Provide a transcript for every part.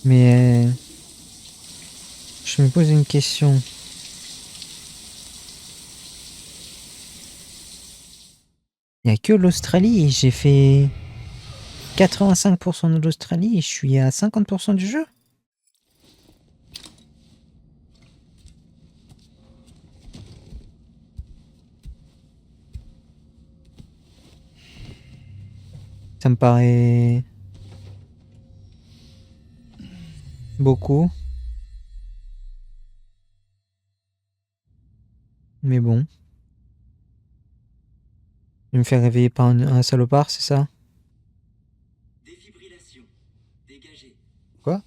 Mais je me pose une question. Il n'y a que l'Australie et j'ai fait 85% de l'Australie et je suis à 50% du jeu. Ça me paraît beaucoup. Mais bon. Il me fait réveiller par un salopard, c'est ça? Défibrillation. Dégagé. Quoi?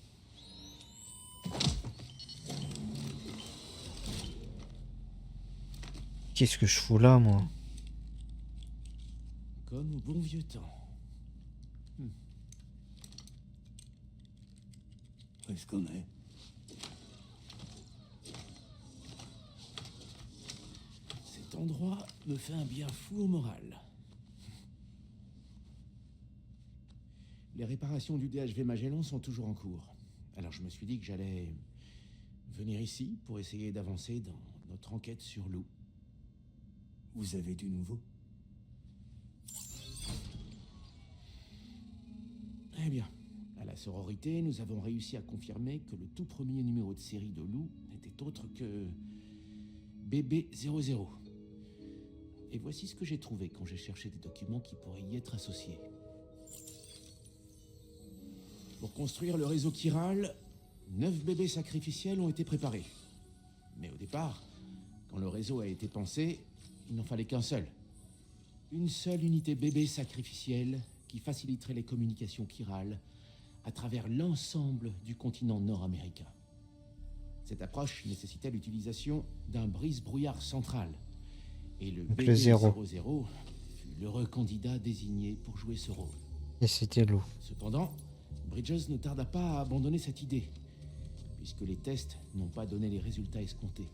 Qu'est-ce que je fous là, moi? Comme au bon vieux temps. Où est-ce qu'on est? Cet endroit me fait un bien fou au moral. Les réparations du DHV Magellan sont toujours en cours. Alors je me suis dit que j'allais venir ici pour essayer d'avancer dans notre enquête sur Lou. Vous avez du nouveau? Eh bien, à la sororité, nous avons réussi à confirmer que le tout premier numéro de série de Lou n'était autre que BB00. Et voici ce que j'ai trouvé quand j'ai cherché des documents qui pourraient y être associés. Pour construire le réseau chiral, 9 bébés sacrificiels ont été préparés. Mais au départ, quand le réseau a été pensé, il n'en fallait qu'un seul. Une seule unité bébé sacrificielle qui faciliterait les communications chirales à travers l'ensemble du continent nord-américain. Cette approche nécessitait l'utilisation d'un brise-brouillard central. Et le Donc le zéro. BB00 fut l'heureux candidat désigné pour jouer ce rôle. Et c'était Lou. Cependant, Bridges ne tarda pas à abandonner cette idée, puisque les tests n'ont pas donné les résultats escomptés.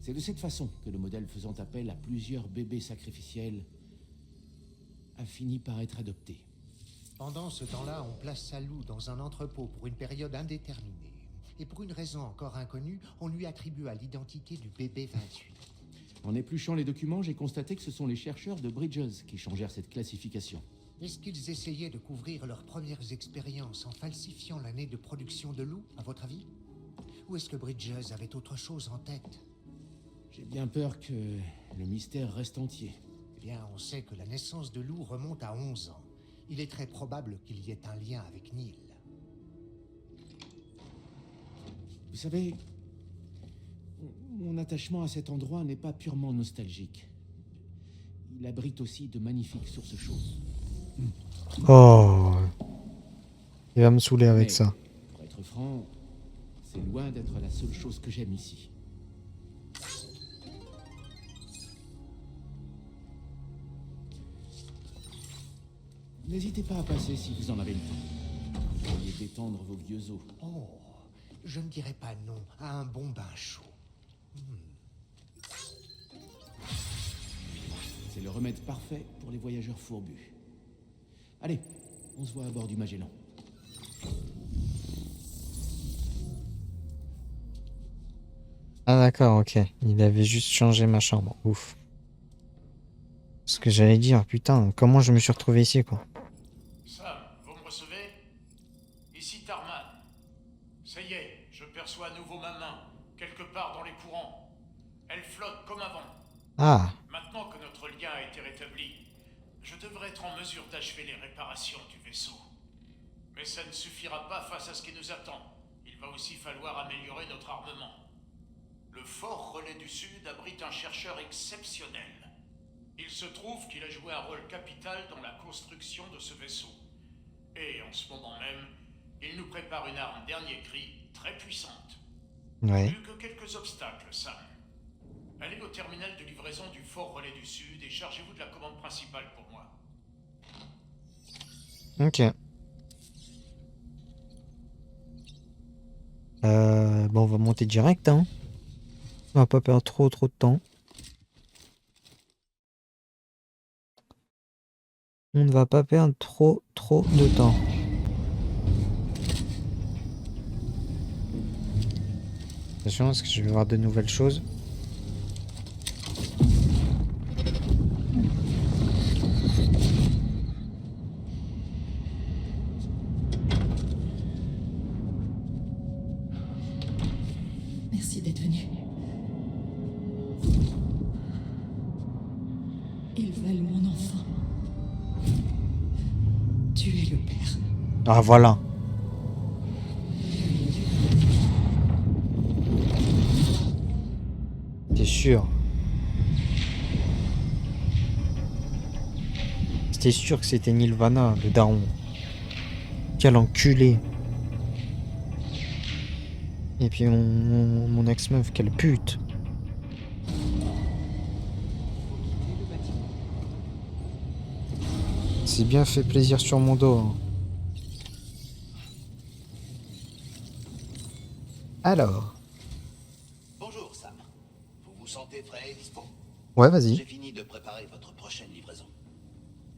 C'est de cette façon que le modèle faisant appel à plusieurs bébés sacrificiels a fini par être adopté. Pendant ce temps-là, on place Lou dans un entrepôt pour une période indéterminée. Et pour une raison encore inconnue, on lui attribua l'identité du bébé 28. En épluchant les documents, j'ai constaté que ce sont les chercheurs de Bridges qui changèrent cette classification. Est-ce qu'ils essayaient de couvrir leurs premières expériences en falsifiant l'année de production de Lou, à votre avis? Ou est-ce que Bridges avait autre chose en tête? J'ai bien peur que le mystère reste entier. Eh bien, on sait que la naissance de Lou remonte à 11 ans. Il est très probable qu'il y ait un lien avec Neil. Vous savez, mon attachement à cet endroit n'est pas purement nostalgique. Il abrite aussi de magnifiques sources chaudes. Oh. Il va me saouler avec Mais, ça. pour être franc, c'est loin d'être la seule chose que j'aime ici. N'hésitez pas à passer si vous en avez le temps. Vous pourriez détendre vos vieux os. Oh, je ne dirais pas non à un bon bain chaud. C'est le remède parfait pour les voyageurs fourbus. Allez, on se voit à bord du Magellan. Ah d'accord, ok. Il avait juste changé ma chambre. Ouf. Ce que j'allais dire, putain, comment je me suis retrouvé ici, quoi. Sam, vous me recevez? Ici Tarman. Ça y est, je perçois à nouveau ma main, quelque part dans les courants. Elle flotte comme avant. Ah, Maintenant que notre lien a été rétabli, je devrais être en mesure d'achever les réparations du vaisseau. Mais ça ne suffira pas face à ce qui nous attend. Il va aussi falloir améliorer notre armement. Le Fort Relais du Sud abrite un chercheur exceptionnel. Il se trouve qu'il a joué un rôle capital dans la construction de ce vaisseau. Et en ce moment même, il nous prépare une arme dernier cri très puissante. ouais. Plus que quelques obstacles, Sam. Allez au terminal de livraison du Fort Relais du Sud et chargez-vous de la commande principale pour moi. Ok. Bon, on va monter direct, hein. On va pas perdre trop de temps. On ne va pas perdre trop de temps. Attention, parce que je vais voir de nouvelles choses. Merci d'être venu. Ils veulent mon enfant. Tu es le père. Ah, voilà. T'es sûr? C'était sûr que c'était Nirvana, le daron. Quel enculé. Et puis mon ex-meuf, quelle pute. C'est bien fait plaisir sur mon dos. Hein. Alors. Bonjour Sam. Vous vous sentez prêt et dispo? Ouais, vas-y. J'ai fini de préparer votre prochaine livraison.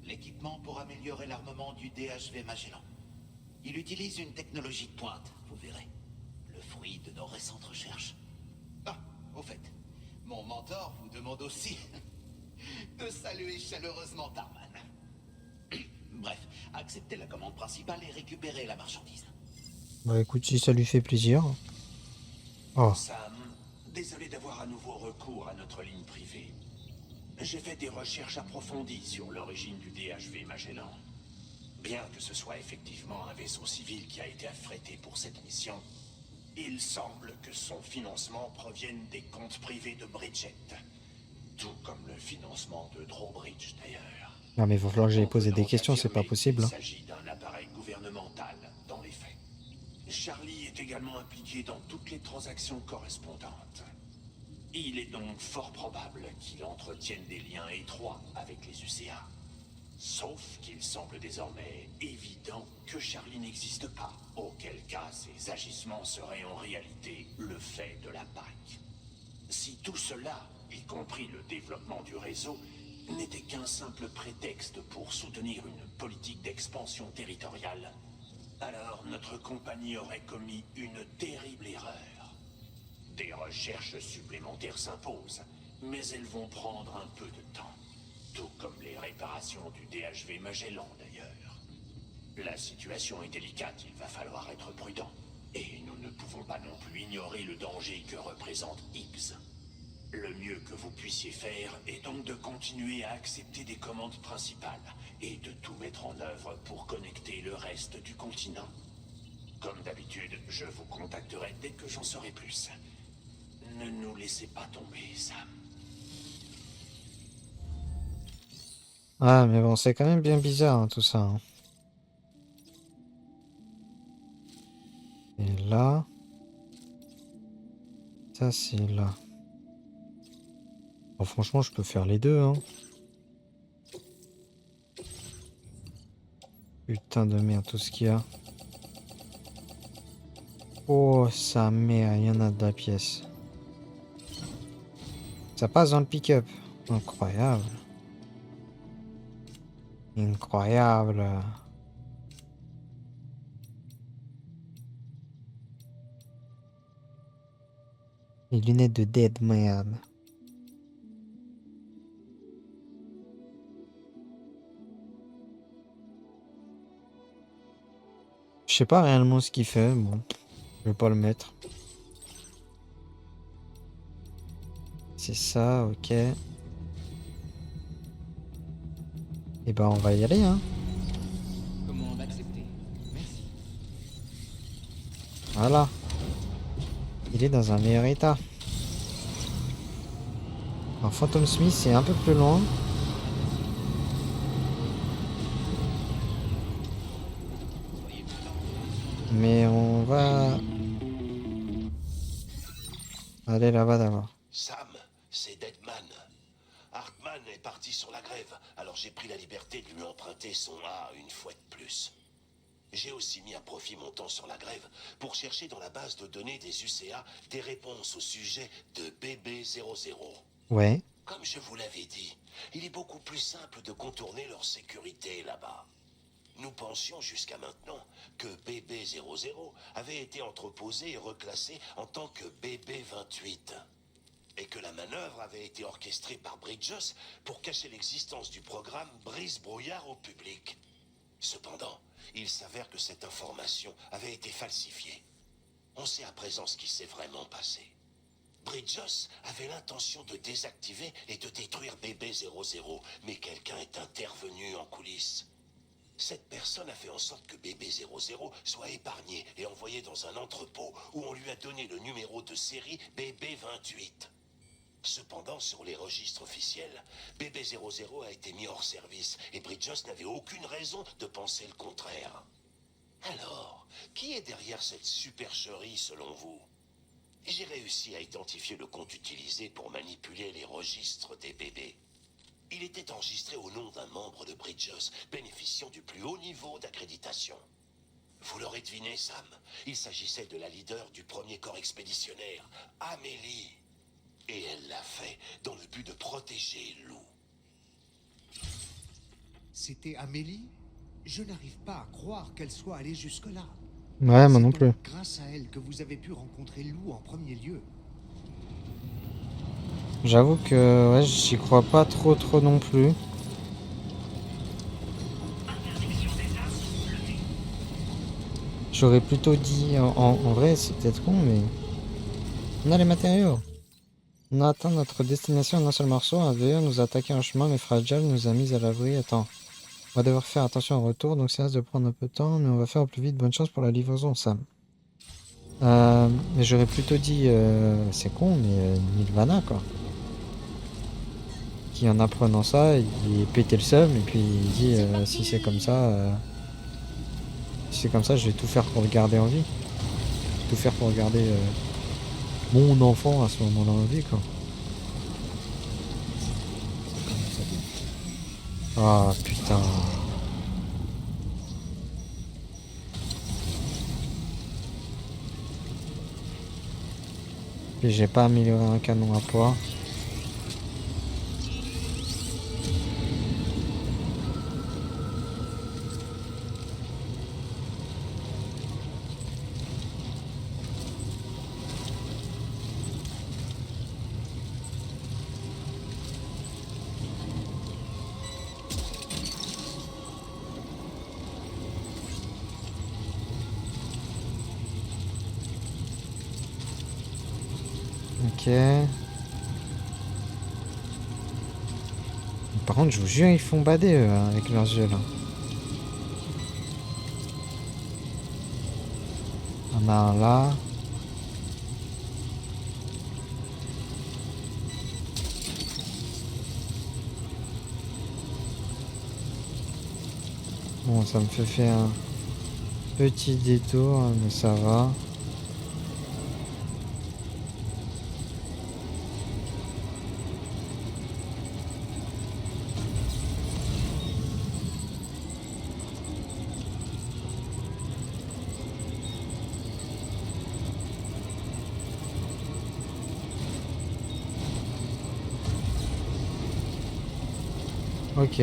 L'équipement pour améliorer l'armement du DHV Magellan. Il utilise une technologie de pointe, vous verrez. Le fruit de nos récentes recherches. Ah, au fait, mon mentor vous demande aussi de saluer chaleureusement Tarman. Bref, acceptez la commande principale et récupérez la marchandise. Bah écoute, si ça lui fait plaisir. Oh. Sam, désolé d'avoir à nouveau recours à notre ligne privée. J'ai fait des recherches approfondies sur l'origine du DHV Magellan. Bien que ce soit effectivement un vaisseau civil qui a été affrété pour cette mission, il semble que son financement provienne des comptes privés de Bridget. Tout comme le financement de Drawbridge d'ailleurs. Non mais il va falloir que j'aille On poser peut des donc questions, c'est pas affirmer possible. qu'il Hein. s'agit d'un appareil gouvernemental dans les faits. Charlie est également impliqué dans toutes les transactions correspondantes. Il est donc fort probable qu'il entretienne des liens étroits avec les UCA. Sauf qu'il semble désormais évident que Charlie n'existe pas, auquel cas ses agissements seraient en réalité le fait de la PAC. Si tout cela, y compris le développement du réseau, n'était qu'un simple prétexte pour soutenir une politique d'expansion territoriale, alors notre compagnie aurait commis une terrible erreur. Des recherches supplémentaires s'imposent, mais elles vont prendre un peu de temps. Tout comme les réparations du DHV Magellan d'ailleurs. La situation est délicate, il va falloir être prudent. Et nous ne pouvons pas non plus ignorer le danger que représente X. Le mieux que vous puissiez faire est donc de continuer à accepter des commandes principales et de tout mettre en œuvre pour connecter le reste du continent. Comme d'habitude, je vous contacterai dès que j'en saurai plus. Ne nous laissez pas tomber, Sam. Ah mais bon, c'est quand même bien bizarre hein, tout ça. Hein. Et là... Ça c'est là. Bon, franchement, je peux faire les deux. Hein. Putain de merde, tout ce qu'il y a. Oh, sa mère, il y en a de la pièce. Ça passe dans le pick-up. Incroyable. Incroyable. Les lunettes de Deadman. Je sais pas réellement ce qu'il fait, bon, je vais pas le mettre. C'est ça, ok. Et ben on va y aller, hein. Commande acceptée. Merci. Voilà. Il est dans un meilleur état. Alors Phantom Smith c'est un peu plus loin. Mais on va aller là-bas d'abord. Sam, c'est Deadman. Hartman est parti sur la grève, alors j'ai pris la liberté de lui emprunter son A une fois de plus. J'ai aussi mis à profit mon temps sur la grève pour chercher dans la base de données des UCA des réponses au sujet de BB00. Ouais. Comme je vous l'avais dit, il est beaucoup plus simple de contourner leur sécurité là-bas. Nous pensions jusqu'à maintenant que BB-00 avait été entreposé et reclassé en tant que BB-28. Et que la manœuvre avait été orchestrée par Bridges pour cacher l'existence du programme Brise-Brouillard au public. Cependant, il s'avère que cette information avait été falsifiée. On sait à présent ce qui s'est vraiment passé. Bridges avait l'intention de désactiver et de détruire BB-00, mais quelqu'un est intervenu en coulisses. Cette personne a fait en sorte que BB-00 soit épargné et envoyé dans un entrepôt où on lui a donné le numéro de série BB-28. Cependant, sur les registres officiels, BB-00 a été mis hors service et Bridges n'avait aucune raison de penser le contraire. Alors, qui est derrière cette supercherie selon vous? J'ai réussi à identifier le compte utilisé pour manipuler les registres des bébés. Il était enregistré au nom d'un membre de Bridges, bénéficiant du plus haut niveau d'accréditation. Vous l'aurez deviné, Sam, il s'agissait de la leader du premier corps expéditionnaire, Amélie. Et elle l'a fait dans le but de protéger Lou. C'était Amélie? Je n'arrive pas à croire qu'elle soit allée jusque-là. Ouais, moi C'est non donc plus. grâce à elle que vous avez pu rencontrer Lou en premier lieu. J'avoue que ouais, j'y crois pas trop non plus. J'aurais plutôt dit, en vrai, c'est peut-être con, mais on a les matériaux. On a atteint notre destination en un seul morceau. Un VE nous a attaqué en chemin, mais Fragile nous a mis à l'abri. Attends, on va devoir faire attention au retour, donc ça risque de prendre un peu de temps, mais on va faire au plus vite. Bonne chance pour la livraison, Sam. Mais j'aurais plutôt dit, c'est con, mais Nirvana, quoi. Qui en apprenant ça, il pétait le seum, et puis il dit, si c'est comme ça, je vais tout faire pour le garder en vie. Tout faire pour garder mon enfant à ce moment-là en vie, quoi. Ah, putain. Et j'ai pas amélioré un canon à poids. Ok. Par contre, je vous jure, ils font bader eux, hein, avec leurs yeux là. On a un là. Bon, ça me fait faire un petit détour, hein, mais ça va. Ok.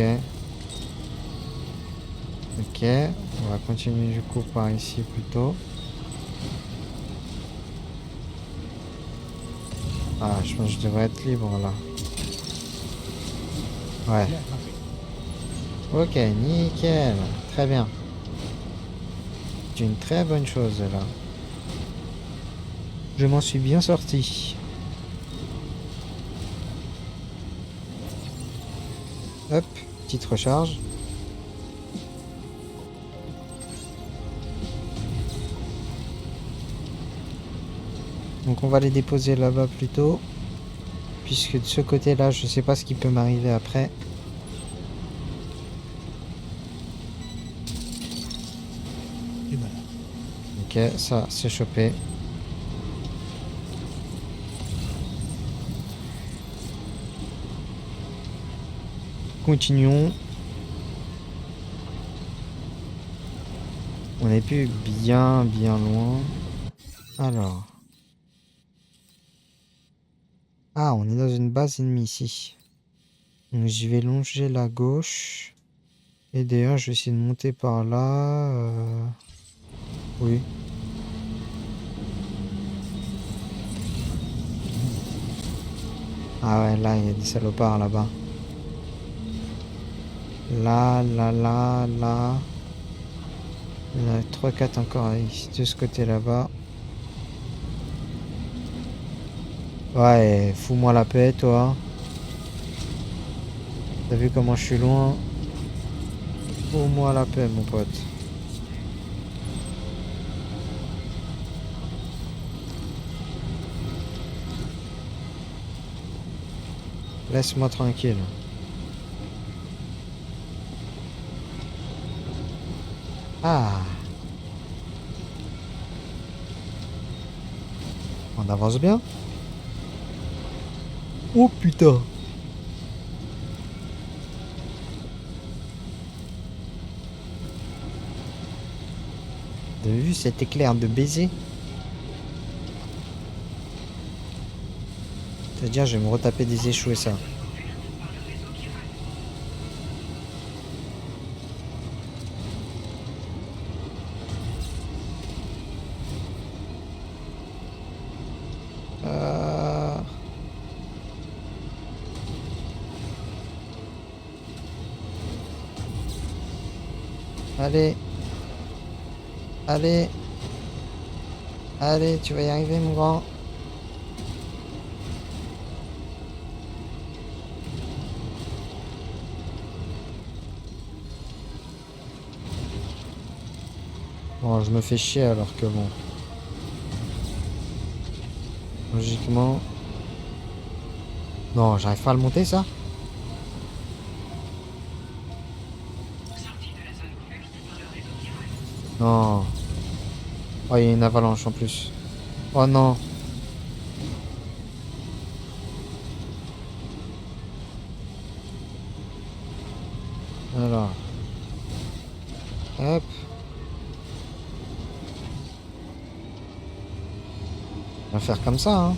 Ok, on va continuer du coup par ici plutôt. Ah, je pense que je devrais être libre là. Ouais. Ok, nickel. Très bien. C'est une très bonne chose là. Je m'en suis bien sorti. Hop, petite recharge. Donc on va les déposer là-bas plutôt. Puisque de ce côté-là, je sais pas ce qui peut m'arriver après. Et voilà. Ok, ça, c'est chopé. Continuons. On est plus bien loin. Alors. Ah, on est dans une base ennemie ici. Donc j'y vais longer la gauche. Et d'ailleurs, je vais essayer de monter par là. Oui. Ah ouais, là, il y a des salopards là-bas. Là. Il y en a 3-4 encore ici, de ce côté là-bas. Ouais, fous-moi la paix, toi. T'as vu comment je suis loin? Fous-moi la paix, mon pote. Laisse-moi tranquille. Ah. On avance bien. Oh putain. Vous avez vu cet éclair de baiser? C'est-à-dire, je vais me retaper des échoués, ça. Allez. Allez. Allez, tu vas y arriver, mon grand. Bon, je me fais chier alors que bon. Logiquement. Non, j'arrive pas à le monter, ça? Non. Oh, il y a une avalanche en plus. Oh non. Alors. Hop. On va faire comme ça, hein.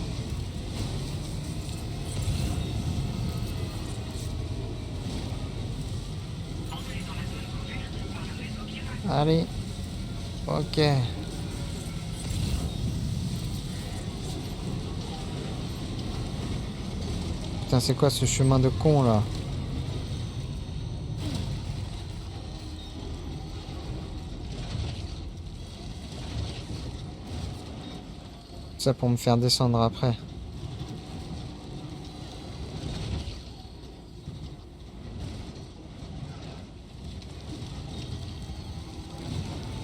Allez. Ok. Putain, c'est quoi ce chemin de con, là? Ça pour me faire descendre après.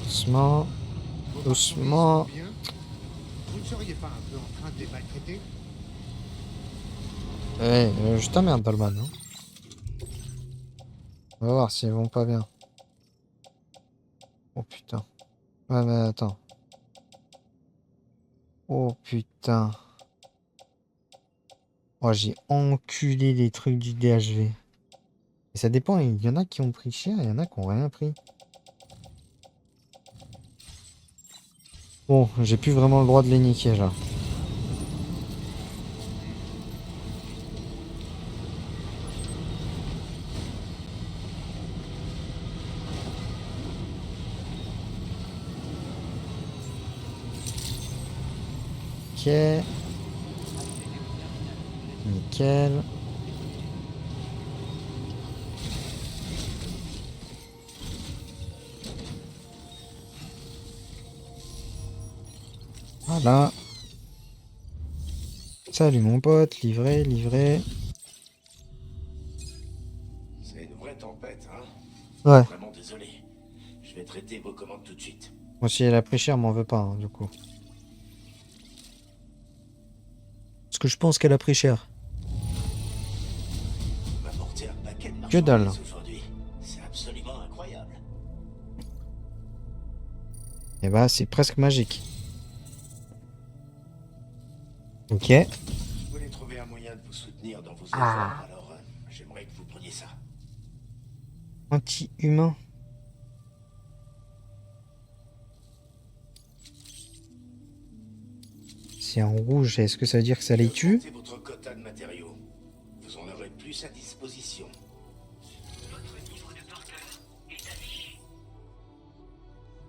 Doucement. Doucement. Bien. Vous ne seriez pas un peu en train de les maltraiter? Je t'emmerde, Dolman. Hein. On va voir s'ils vont pas bien. Oh putain. Ouais, mais attends. Oh putain. Oh, j'ai enculé les trucs du DHV. Et ça dépend, il y en a qui ont pris cher, il y en a qui ont rien pris. Bon, j'ai plus vraiment le droit de les niquer là. Ok. Nickel. Voilà. Salut mon pote, livré, livré. C'est une vraie tempête, hein? Ouais. Vraiment désolé. Je vais traiter vos commandes tout de suite. Moi si elle a pris cher, m'en veut pas, hein, du coup. Parce que je pense qu'elle a pris cher. On m'a apporté un paquet de Que dalle. marchandises aujourd'hui. C'est absolument incroyable. Et bah c'est presque magique. Ok. Je voulais trouver un moyen de vous soutenir dans vos efforts, alors j'aimerais que vous preniez ça. Anti-humain. C'est en rouge, est-ce que ça veut dire que ça les tue? Augmentez votre quota de matériaux. Vous en aurez plus à disposition. Votre niveau de porteur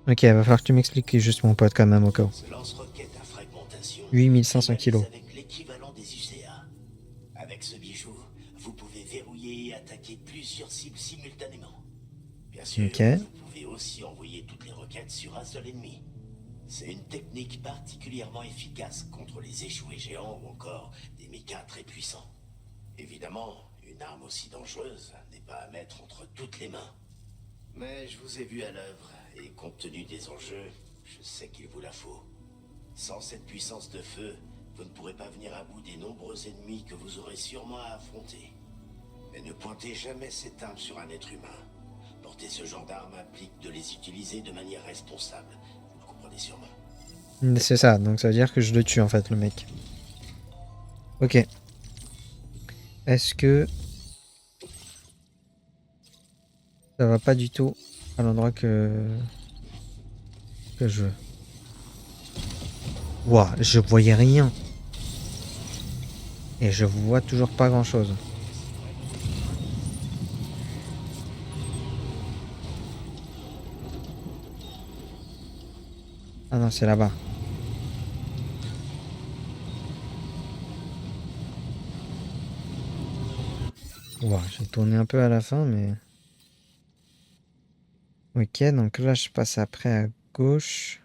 Ok, va falloir que tu m'expliques juste mon pote quand même au cas où. Ce lance-roquette à fragmentation 8500 kilos. avec l'équivalent des UCA. Avec ce bijou, vous pouvez verrouiller et attaquer plusieurs cibles simultanément. Bien sûr, Ok. vous pouvez aussi envoyer toutes les roquettes sur un seul ennemi. C'est une technique particulièrement efficace contre les échoués géants ou encore des mechas très puissants. Évidemment, une arme aussi dangereuse n'est pas à mettre entre toutes les mains. Mais je vous ai vu à l'œuvre, et compte tenu des enjeux, je sais qu'il vous la faut. Sans cette puissance de feu, vous ne pourrez pas venir à bout des nombreux ennemis que vous aurez sûrement à affronter. Mais ne pointez jamais cette arme sur un être humain. Porter ce genre d'arme implique de les utiliser de manière responsable. Vous le comprenez sûrement. C'est ça, donc ça veut dire que je le tue en fait, le mec. Ok. Est-ce que ça va pas du tout à l'endroit que je veux? Ouah, je voyais rien. Et je vois toujours pas grand chose. Ah non, c'est là-bas. Ouah, j'ai tourné un peu à la fin, mais... Ok, donc là, je passe après à gauche.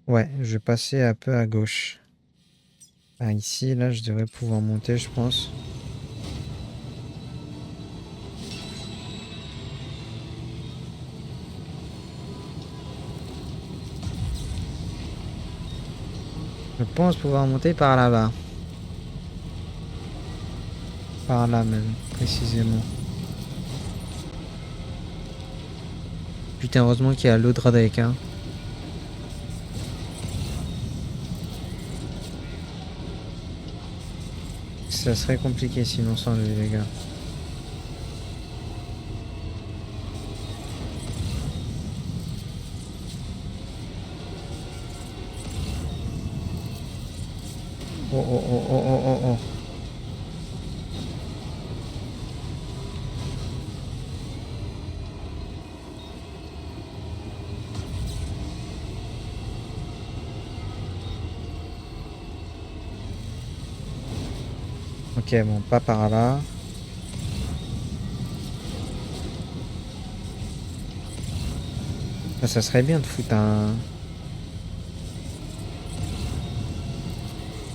Ouais, je vais passer un peu à gauche. Ah, ici, là, je devrais pouvoir monter, je pense. Je pense pouvoir monter par là-bas. Par là même, précisément. Putain, heureusement qu'il y a l'autre Radek, hein. Ça serait compliqué sinon sans lui, les gars. Oh oh oh oh oh oh oh. Ok, bon, pas par là. Ah, ça serait bien de foutre un...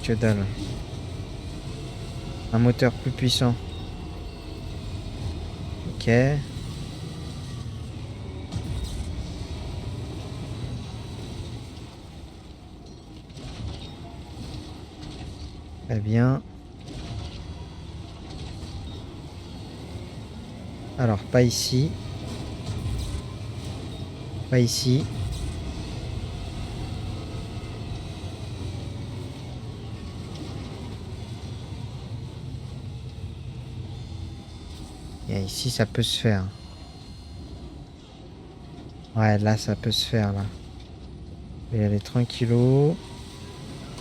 Que dalle. Un moteur plus puissant. Ok. Très bien. Alors, pas ici. Pas ici. Et ici, ça peut se faire. Ouais, là, ça peut se faire, là. Je vais y aller tranquillou.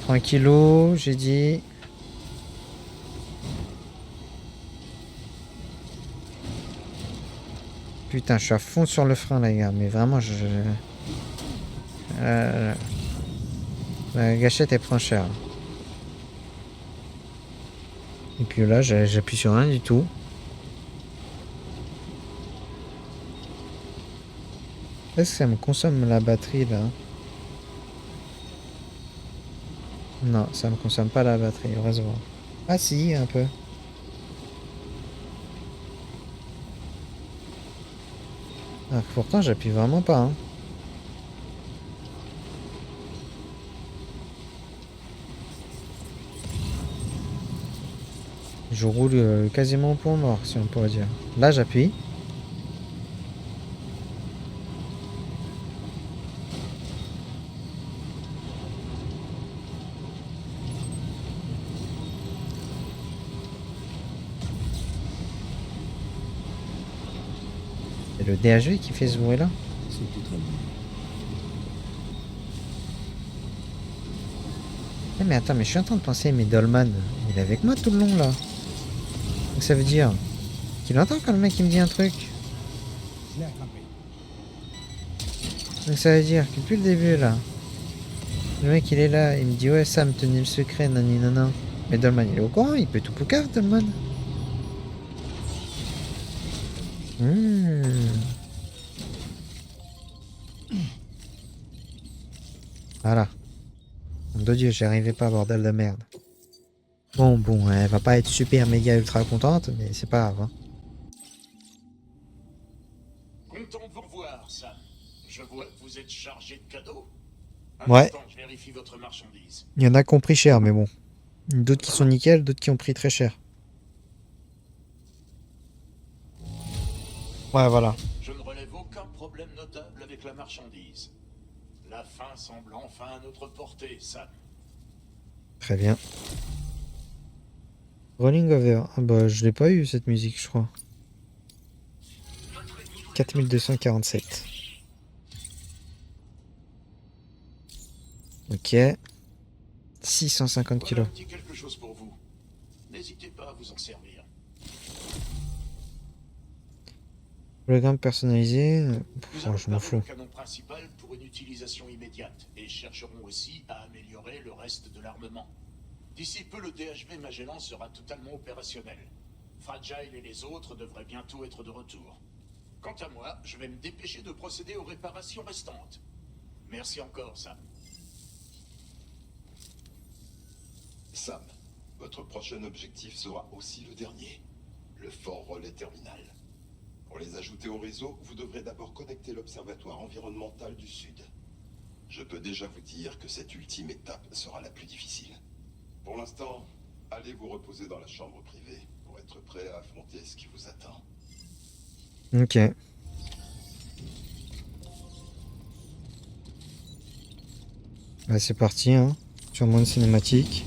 Tranquillou, j'ai dit. Putain, je suis à fond sur le frein, les gars. Mais vraiment, la gâchette, elle prend cher. Et puis là, j'appuie sur rien du tout. Est-ce que ça me consomme la batterie, là? Non, ça me consomme pas la batterie, heureusement. Ah si, un peu. Ah, pourtant, j'appuie vraiment pas, hein. Je roule quasiment au point mort, si on pourrait dire. Là, j'appuie. C'est le DHV qui fait ce bruit-là. C'était très bien. Eh, mais attends, mais je suis en train de penser, mais Dolman, il est avec moi tout le long, là. Donc ça veut dire... Qu'il entend quand le mec il me dit un truc. Je l'ai attrapé. Donc ça veut dire que depuis le début là, le mec il est là, il me dit ouais Sam tenez le secret, nani nana. Mais Dolman il est au courant, il peut tout poucave Dolman. Voilà. Nom de Dieu, j'y arrivais pas, bordel de merde. Bon, elle va pas être super méga ultra contente, mais c'est pas grave. Hein. Content de vous revoir, Sam. Je vois que vous êtes chargé de cadeaux. Ouais. Instant, je vérifie votre marchandise. Il y en a qui ont pris cher, mais bon. D'autres qui sont nickel, d'autres qui ont pris très cher. Ouais, voilà. Je ne relève aucun problème notable avec la marchandise. La fin semble enfin à notre portée, Sam. Très bien. Rolling Over. Ah bah, je l'ai pas eu cette musique, je crois. 4247. Ok. 650 Voilà kilos. un petit quelque chose pour vous. N'hésitez pas à vous en servir. Hologramme personnalisé. Nous Pff, allons je m'en garder fous. le canon principal pour une utilisation immédiate et chercherons aussi à améliorer le reste de l'armement. D'ici peu, le DHV Magellan sera totalement opérationnel. Fragile et les autres devraient bientôt être de retour. Quant à moi, je vais me dépêcher de procéder aux réparations restantes. Merci encore, Sam. Sam, votre prochain objectif sera aussi le dernier, le Fort Relais Terminal. Pour les ajouter au réseau, vous devrez d'abord connecter l'Observatoire environnemental du Sud. Je peux déjà vous dire que cette ultime étape sera la plus difficile. Pour l'instant, allez vous reposer dans la chambre privée pour être prêt à affronter ce qui vous attend. Ok. Bah, c'est parti, hein. Sur mode cinématique.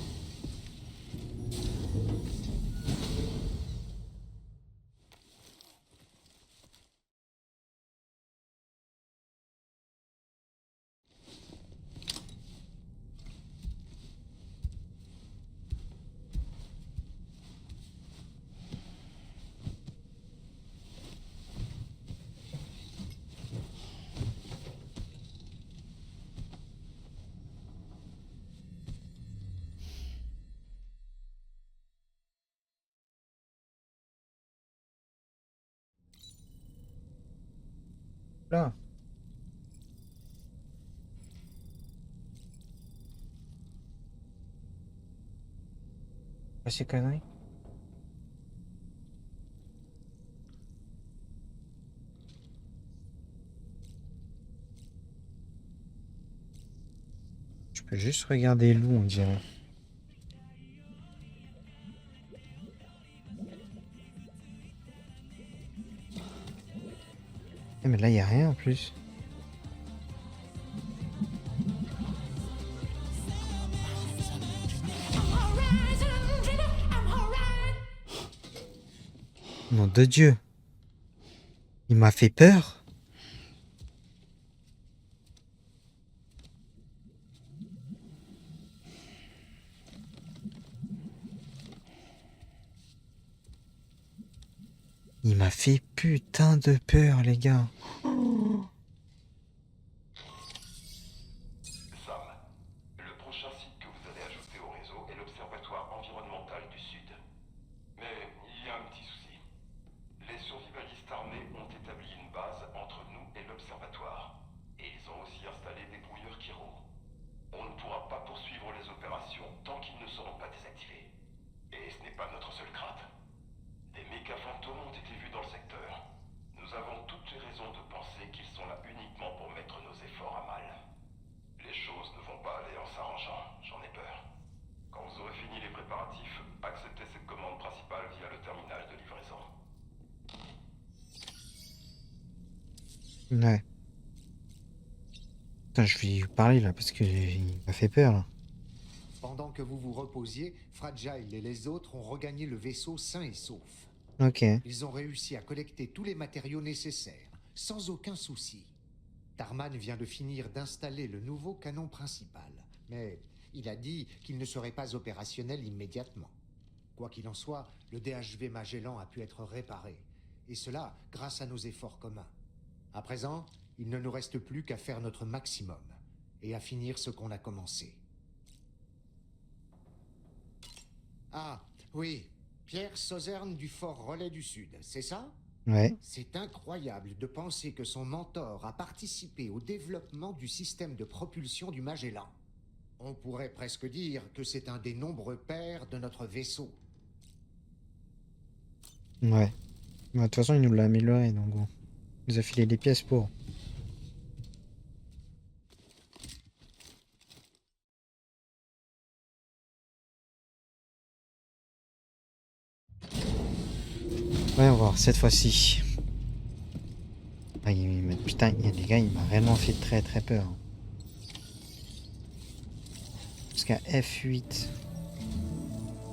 Là. Quoi ces conneries? Je peux juste regarder Lou, on dirait. Eh, mais là, il n'y a rien en plus. Nom de Dieu. Il m'a fait peur. Il m'a fait putain de peur, les gars. Sam, le prochain site que vous allez ajouter au réseau est l'Observatoire environnemental du Sud. Mais il y a un petit souci. Les survivalistes armés ont établi une base entre nous et l'Observatoire. Et ils ont aussi installé des brouilleurs Kiro. On ne pourra pas poursuivre les opérations tant qu'ils ne seront pas désactivés. Et ce n'est pas notre seule crainte. Des méga fantômes ont été vus dans le secteur. Nous avons toutes les raisons de penser qu'ils sont là uniquement pour mettre nos efforts à mal. Les choses ne vont pas aller en s'arrangeant, j'en ai peur. Quand vous aurez fini les préparatifs, acceptez cette commande principale via le terminal de livraison. Ouais. Putain, je vais lui parler là parce que il m'a fait peur là. Pendant que vous vous reposiez, Fragile et les autres ont regagné le vaisseau sain et sauf. Ok. Ils ont réussi à collecter tous les matériaux nécessaires, sans aucun souci. Tarman vient de finir d'installer le nouveau canon principal, mais il a dit qu'il ne serait pas opérationnel immédiatement. Quoi qu'il en soit, le DHV Magellan a pu être réparé, et cela grâce à nos efforts communs. À présent, il ne nous reste plus qu'à faire notre maximum, et à finir ce qu'on a commencé. Ah, oui, Pierre Sozerne du Fort Relais du Sud, c'est ça? Ouais. C'est incroyable de penser que son mentor a participé au développement du système de propulsion du Magellan. On pourrait presque dire que c'est un des nombreux pères de notre vaisseau. Ouais. Bah, de toute façon, il nous l'a amélioré, donc bon. Il nous a filé les pièces pour. Ouais, on va voir cette fois-ci. Ah, putain, les gars, il m'a réellement fait très très peur. Jusqu'à F8.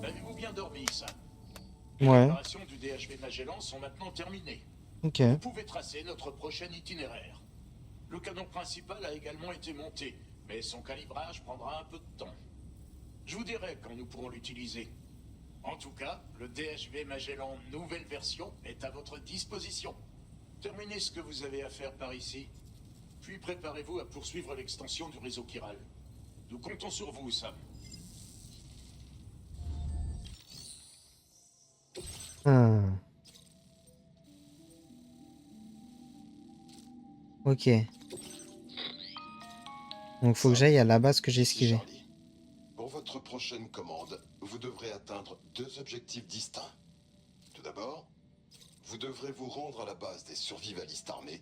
Avez-vous bien dormi, ça? Ouais. Les réparations du DHV Magellan sont maintenant terminées. Ok. Vous pouvez tracer notre prochain itinéraire. Le canon principal a également été monté, mais son calibrage prendra un peu de temps. Je vous dirai quand nous pourrons l'utiliser. En tout cas, le DHV Magellan nouvelle version est à votre disposition. Terminez ce que vous avez à faire par ici, puis préparez-vous à poursuivre l'extension du réseau chiral. Nous comptons sur vous, Sam. Ok. Donc faut que j'aille à la base que j'ai esquivée. Charlie. Pour votre prochaine commande, vous devrez atteindre 2 objectifs distincts. Tout d'abord, vous devrez vous rendre à la base des survivalistes armés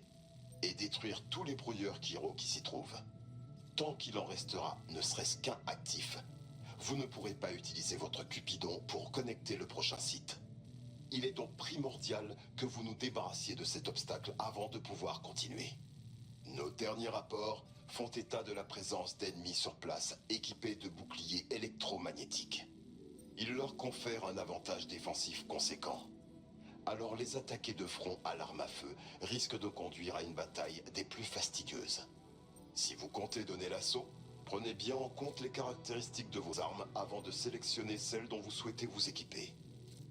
et détruire tous les brouilleurs Kiro qui s'y trouvent. Tant qu'il en restera ne serait-ce qu'un actif, vous ne pourrez pas utiliser votre Cupidon pour connecter le prochain site. Il est donc primordial que vous nous débarrassiez de cet obstacle avant de pouvoir continuer. Nos derniers rapports font état de la présence d'ennemis sur place équipés de boucliers électromagnétiques. Ils leur confèrent un avantage défensif conséquent. Alors les attaquer de front à l'arme à feu risque de conduire à une bataille des plus fastidieuses. Si vous comptez donner l'assaut, prenez bien en compte les caractéristiques de vos armes avant de sélectionner celles dont vous souhaitez vous équiper.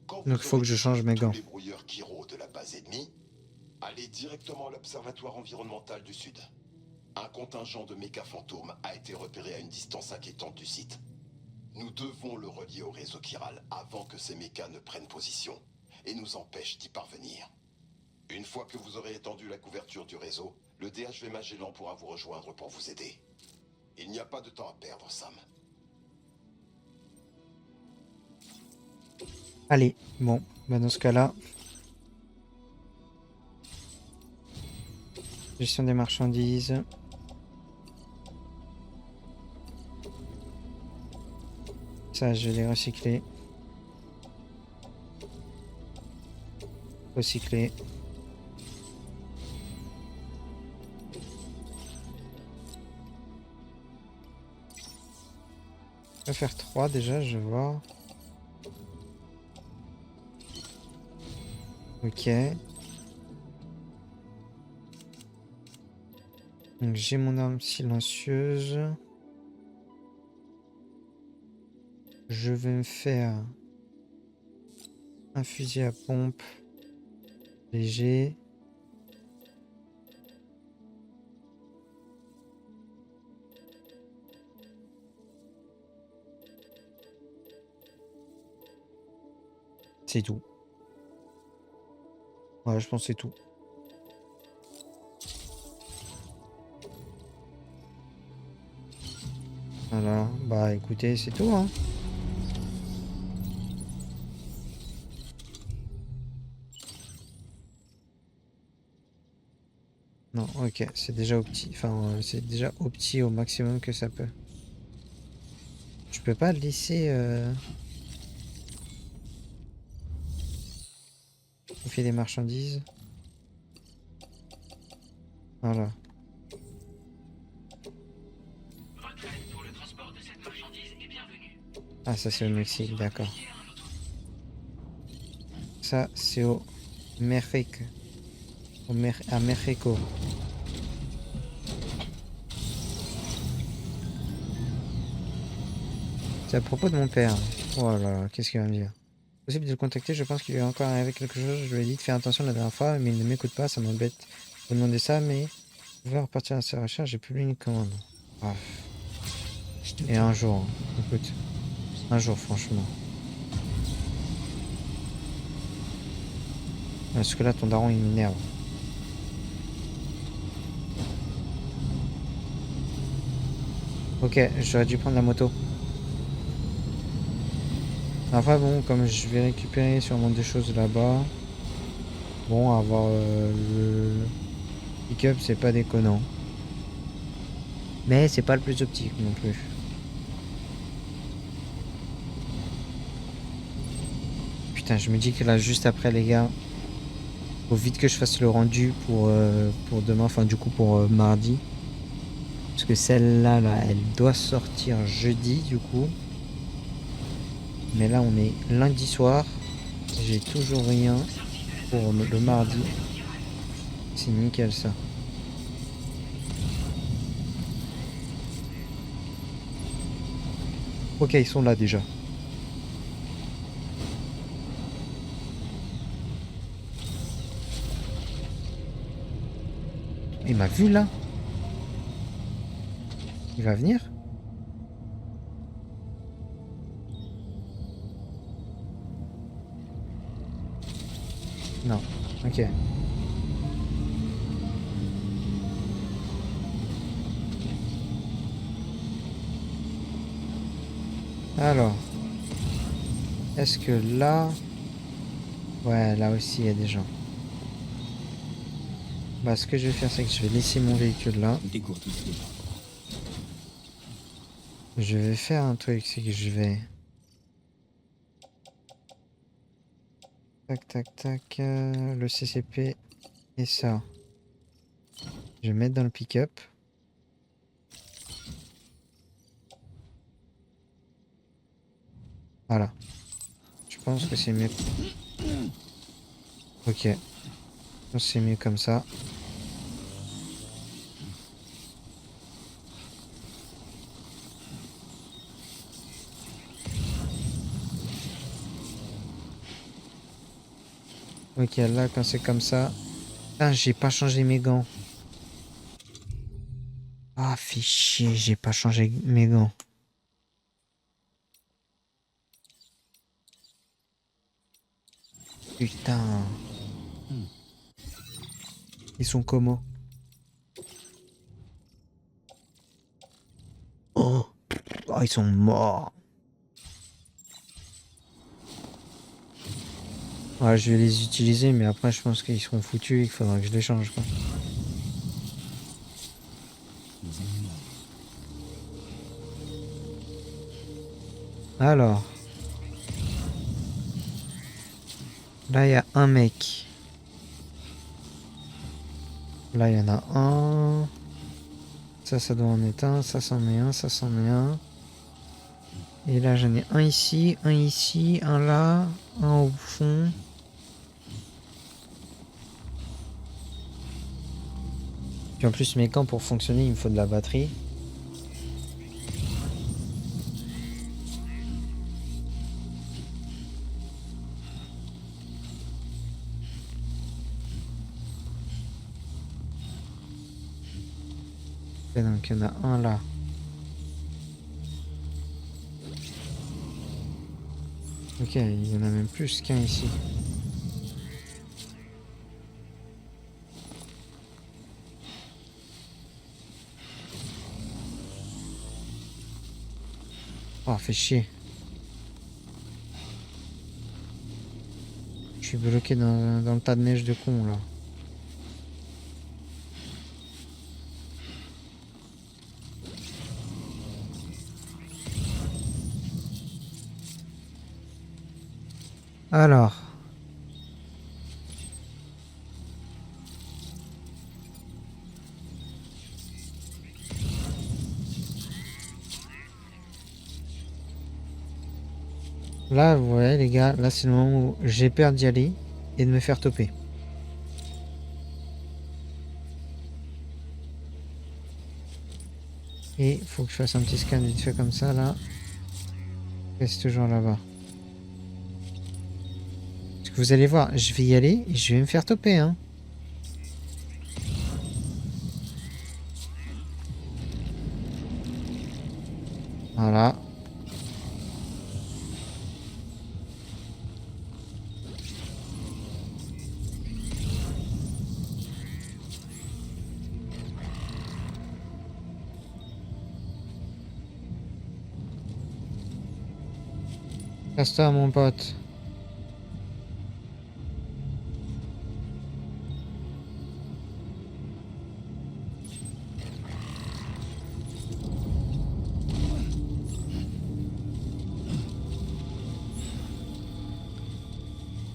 Quand Donc vous faut que aurez je change mes tous gants. les brouilleurs Kiro de la base ennemie, allez directement à l'observatoire environnemental du Sud. Un contingent de méca fantômes a été repéré à une distance inquiétante du site. Nous devons le relier au réseau chiral avant que ces mécas ne prennent position et nous empêchent d'y parvenir. Une fois que vous aurez étendu la couverture du réseau, le DHV Magellan pourra vous rejoindre pour vous aider. Il n'y a pas de temps à perdre, Sam. Allez, bon, bah dans ce cas-là. Gestion des marchandises. Ça, je vais les recycler. Recycler. On va faire 3 déjà, je vais voir. Ok. Donc j'ai mon arme silencieuse. Je vais me faire un fusil à pompe léger. C'est tout. Ouais, je pense que c'est tout. Voilà, bah écoutez, c'est tout, hein. Non, ok, c'est déjà opti. Enfin, c'est déjà opti au maximum que ça peut. Je peux pas laisser... On fait des marchandises. Voilà. Ah, ça c'est au Mexique, d'accord. Ça c'est au Mexique. À Mexico. C'est à propos de mon père. Oh là là, qu'est-ce qu'il va me dire? Possible de le contacter, je pense qu'il lui est encore arrivé quelque chose. Je lui ai dit de faire attention la dernière fois, mais il ne m'écoute pas, ça m'embête de demander ça, mais je vais repartir à sa recherche, j'ai plus une commande. Bref. Et un jour, hein. Écoute, un jour franchement. Parce que là, ton daron, il m'énerve. Ok, j'aurais dû prendre la moto. Après, bon, comme je vais récupérer sûrement des choses là-bas, bon, avoir le pick-up, c'est pas déconnant. Mais c'est pas le plus optique non plus. Putain, je me dis que là, juste après, les gars, faut vite que je fasse le rendu pour demain, enfin, du coup, pour mardi. Parce que celle-là, là, elle doit sortir jeudi, du coup. Mais là, on est lundi soir. J'ai toujours rien pour le mardi. C'est nickel, ça. Ok, ils sont là, déjà. Il m'a vu, là. Il va venir? Non. Ok. Alors. Est-ce que là... Ouais, là aussi, il y a des gens. Bah, ce que je vais faire, c'est que je vais laisser mon véhicule là. Je vais faire un truc, c'est que je vais... Tac, tac, tac. Le CCP et ça. Je vais mettre dans le pick-up. Voilà. Je pense que c'est mieux. Ok. Je pense que c'est mieux comme ça. Ok, là, quand c'est comme ça... Ah, j'ai pas changé mes gants. Ah, fait chier, j'ai pas changé mes gants. Putain. Ils sont comment? Oh. Oh, ils sont morts. Ouais, je vais les utiliser, mais après, je pense qu'ils seront foutus et qu'il faudra que je les change, quoi. Alors. Là, il y a un mec. Là, il y en a un. Ça doit en être un. Ça, c'en est un. Ça, c'en est un. Et là, j'en ai un ici, un là, un au fond. Puis en plus, mes gants, pour fonctionner, il me faut de la batterie. Et donc, il y en a un là. Ok, il y en a même plus qu'un ici. Oh, fait chier. Je suis bloqué dans le tas de neige de con là. Alors. Là, vous voyez les gars, là c'est le moment où j'ai peur d'y aller et de me faire toper. Et il faut que je fasse un petit scan vite fait comme ça là. Et c'est toujours là-bas. Vous allez voir, je vais y aller et je vais me faire toper, hein. Voilà. Casse-toi, mon pote.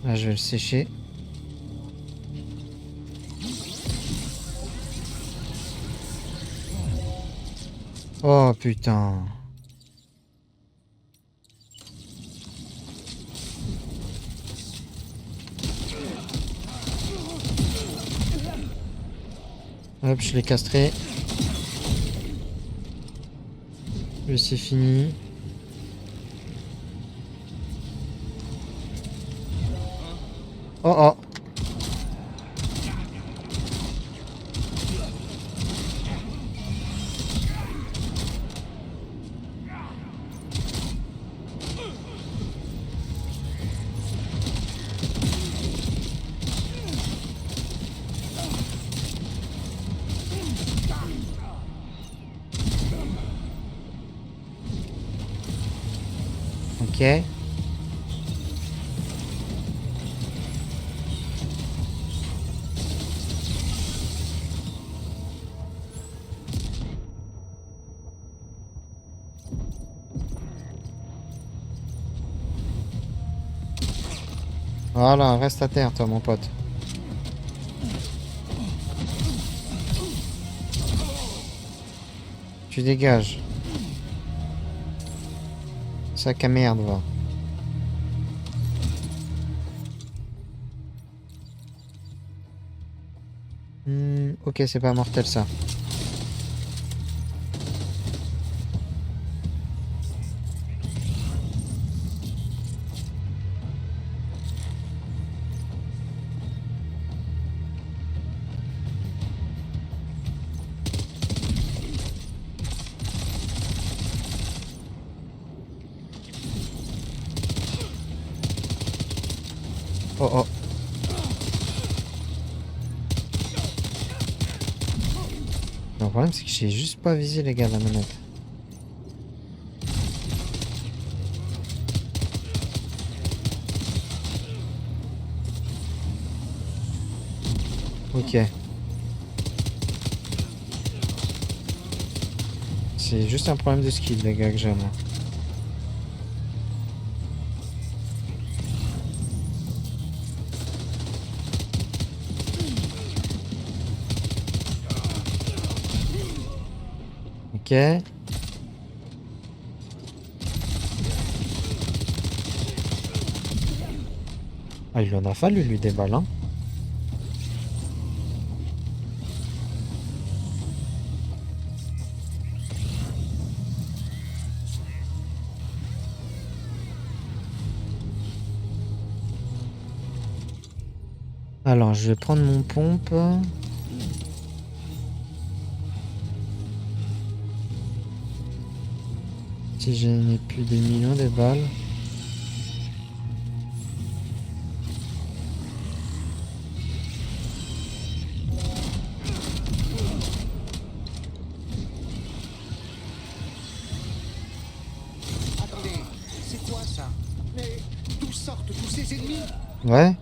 Là, je vais le sécher. Oh putain. Hop, je l'ai castré. Lui, c'est fini. Oh oh. Ok. Voilà, reste à terre, toi, mon pote. Tu dégages. Sac à merde, va. Ok, c'est pas mortel, ça. Oh oh. Le problème, c'est que j'ai juste pas visé, les gars, la manette. Ok. C'est juste un problème de skill, les gars, que j'ai, moi. Ok. Ah, il en a fallu, lui, des balles, hein. Alors, je vais prendre mon pompe. Si je n'ai plus des millions de balles. Attendez, c'est quoi ça? Mais d'où sortent tous ces ennemis? Ouais.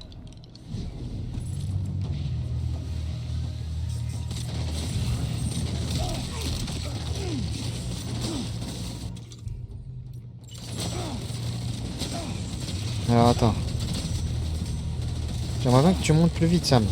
Alors attends. J'aimerais bien que tu montes plus vite, Sam.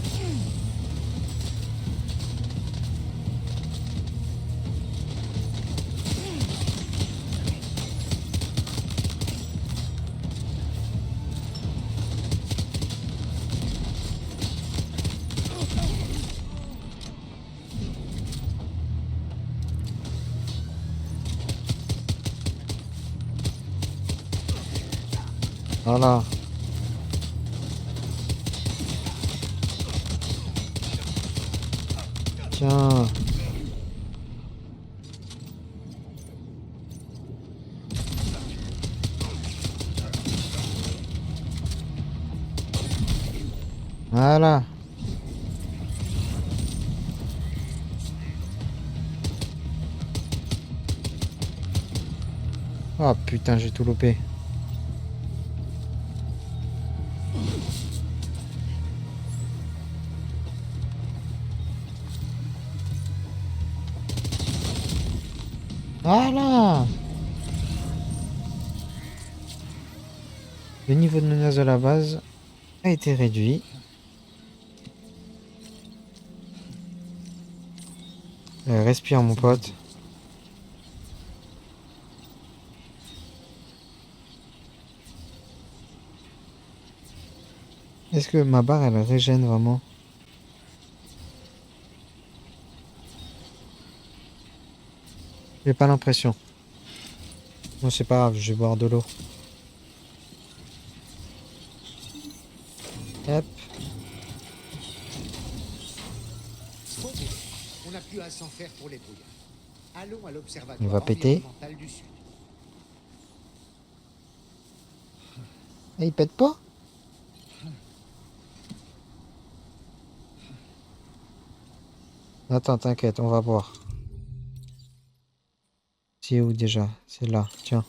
Voilà. Tiens. Voilà. Oh putain, j'ai tout loupé. Voilà. Le niveau de menace de la base a été réduit. Respire mon pote. Est-ce que ma barre elle régène vraiment? J'ai pas l'impression. Bon c'est pas grave, je vais boire de l'eau. Hop. Bon, on n'a plus à s'en faire pour les brouillards. Allons à l'observatoire On va péter. environnemental du Sud. Et il pète pas? Attends, t'inquiète, on va voir. C'est où déjà? C'est là, tiens.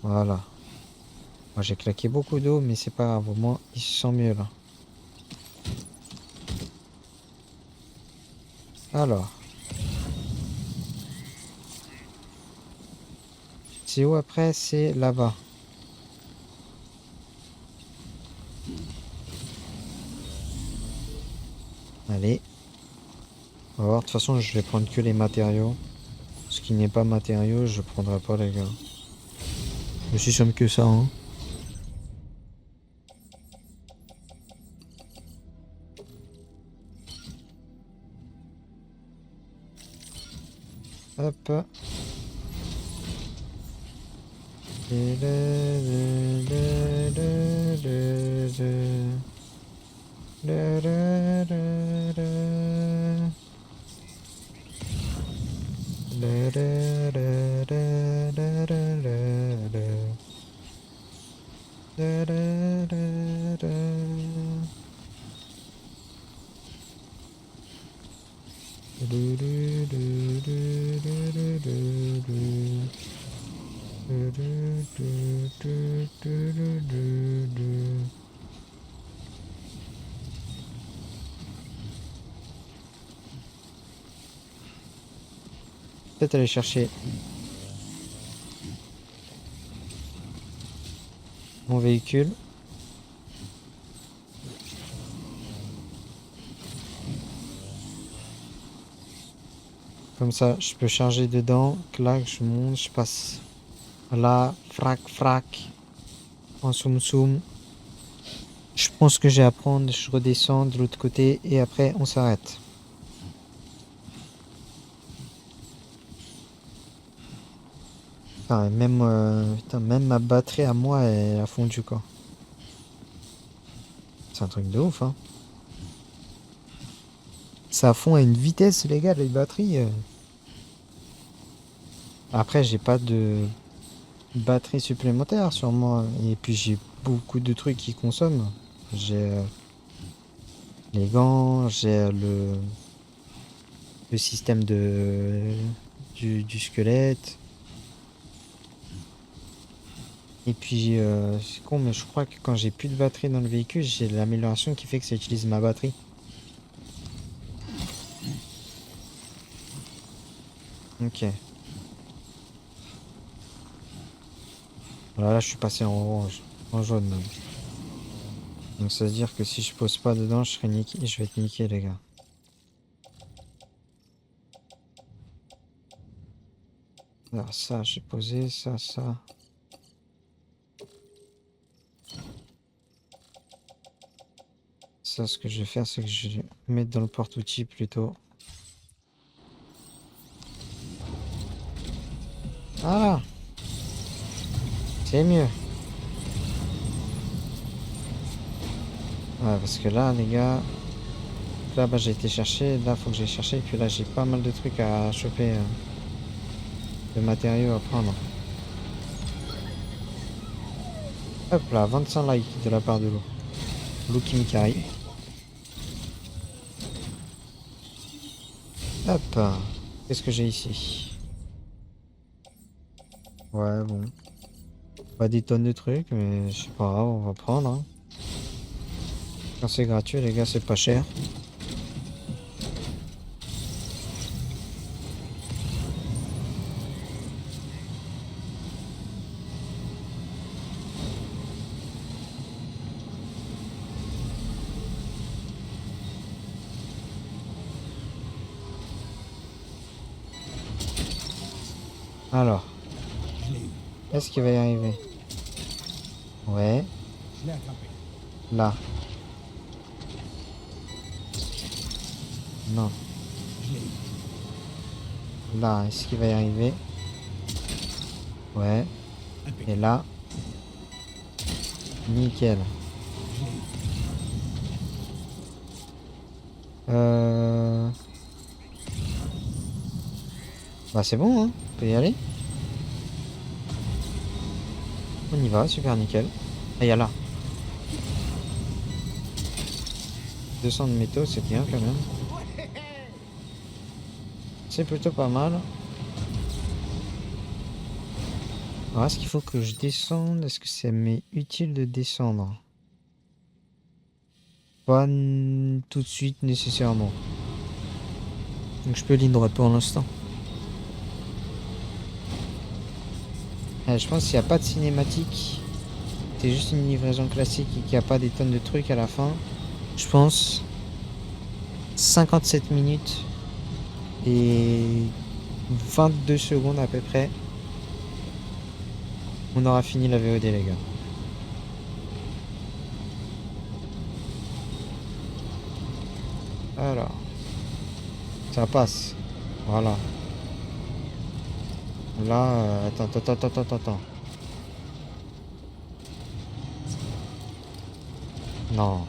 Voilà. Moi j'ai claqué beaucoup d'eau, mais c'est pas grave, au moins il se sent mieux là. Alors. C'est où après? C'est là-bas. Allez. On va voir, de toute façon je vais prendre que les matériaux. Ce qui n'est pas matériaux, je prendrai pas les gars. Aussi simple que ça, hein. Hop. Peut-être aller chercher mon véhicule. Comme ça, je peux charger dedans. Clac, je monte, je passe là, frac, frac, en soum soum. Je prends ce que j'ai à prendre, je redescends de l'autre côté et après on s'arrête. Putain, même ma batterie à moi elle a fondu quoi. C'est un truc de ouf hein. Ça fond à une vitesse les gars les batteries. Après j'ai pas de batterie supplémentaire sur moi et puis j'ai beaucoup de trucs qui consomment. J'ai les gants, j'ai le système du squelette. Et puis c'est con mais je crois que quand j'ai plus de batterie dans le véhicule, j'ai l'amélioration qui fait que ça utilise ma batterie. Ok. Voilà, là je suis passé en orange, en jaune même. Donc ça veut dire que si je pose pas dedans, je serai niqué, je vais être niqué les gars. Alors ça j'ai posé, ça. Ça ce que je vais faire c'est que je vais mettre dans le porte-outils plutôt. Ah, c'est mieux. Ouais, parce que là, les gars, là, bah, j'ai été chercher, là, faut que j'aille chercher, et puis là, j'ai pas mal de trucs à choper, de matériaux à prendre. Hop là, 25 likes de la part de l'eau. L'eau qui Mikai. Hop. Qu'est-ce que j'ai ici? Ouais, bon. Pas des tonnes de trucs, mais c'est pas grave, on va prendre. Hein. Quand c'est gratuit, les gars, c'est pas cher. Alors, Je l'ai eu. est-ce qu'il va y arriver? Ouais, Je l'ai attrapé. là. Non, Je l'ai eu. là, est-ce qu'il va y arriver? Ouais, Impeccable. et là. Nickel. Je l'ai eu. Bah c'est bon, hein. On peut y aller. On y va, super nickel. Ah, il y a là. 200 de métaux, c'est bien quand même. C'est plutôt pas mal. Alors, est-ce qu'il faut que je descende? Est-ce que ça m'est utile de descendre? Pas tout de suite nécessairement. Donc je peux ligne droite pour l'instant. Je pense qu'il n'y a pas de cinématique. C'est juste une livraison classique et qu'il n'y a pas des tonnes de trucs à la fin. Je pense 57 minutes et 22 secondes à peu près. On aura fini la VOD les gars. Alors. Ça passe. Voilà. Là, attends. Non.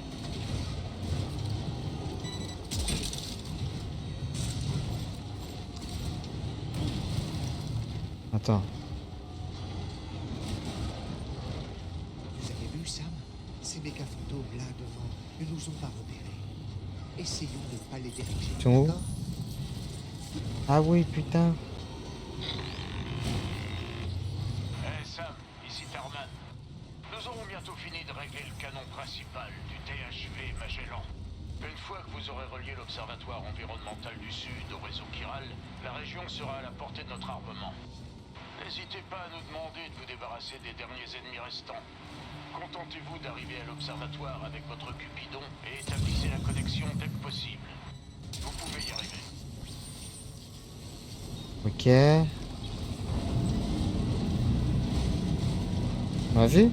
Attends. Vous avez vu, Sam? Ces méga fantômes là devant ne nous ont pas repérés. Essayons de ne pas les diriger. Ils sont où? D'accord? Ah oui, putain. Hey Sam, ici Tarman. Nous aurons bientôt fini de régler le canon principal du THV Magellan. Une fois que vous aurez relié l'observatoire environnemental du Sud au réseau chiral, la région sera à la portée de notre armement. N'hésitez pas à nous demander de vous débarrasser des derniers ennemis restants. Contentez-vous d'arriver à l'observatoire avec votre Cupidon et établissez la connexion dès que possible. Vous pouvez y arriver. Ok. On m'a vu?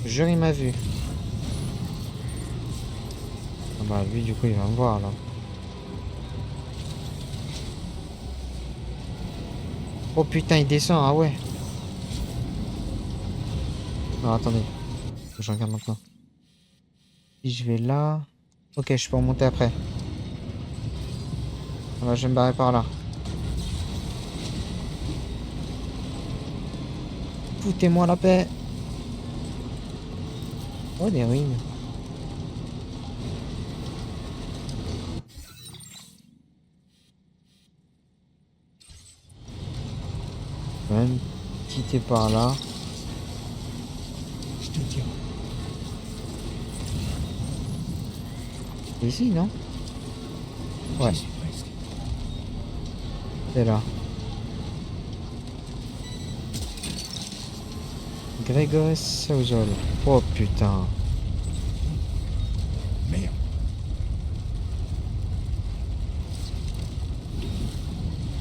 Jure, il m'a vu. Ah bah lui du coup il va me voir là. Oh putain il descend, ah ouais. Non attendez. Faut que je regarde maintenant. Si je vais là. Ok je peux remonter après. Voilà je vais me barrer par là. Foutez-moi la paix. Oh des ruines. Je vais même quitter par là. Je te tiens. C'est ici non? Ouais, J'y suis presque. c'est là. Grégory Sauzol. Oh putain. Merde.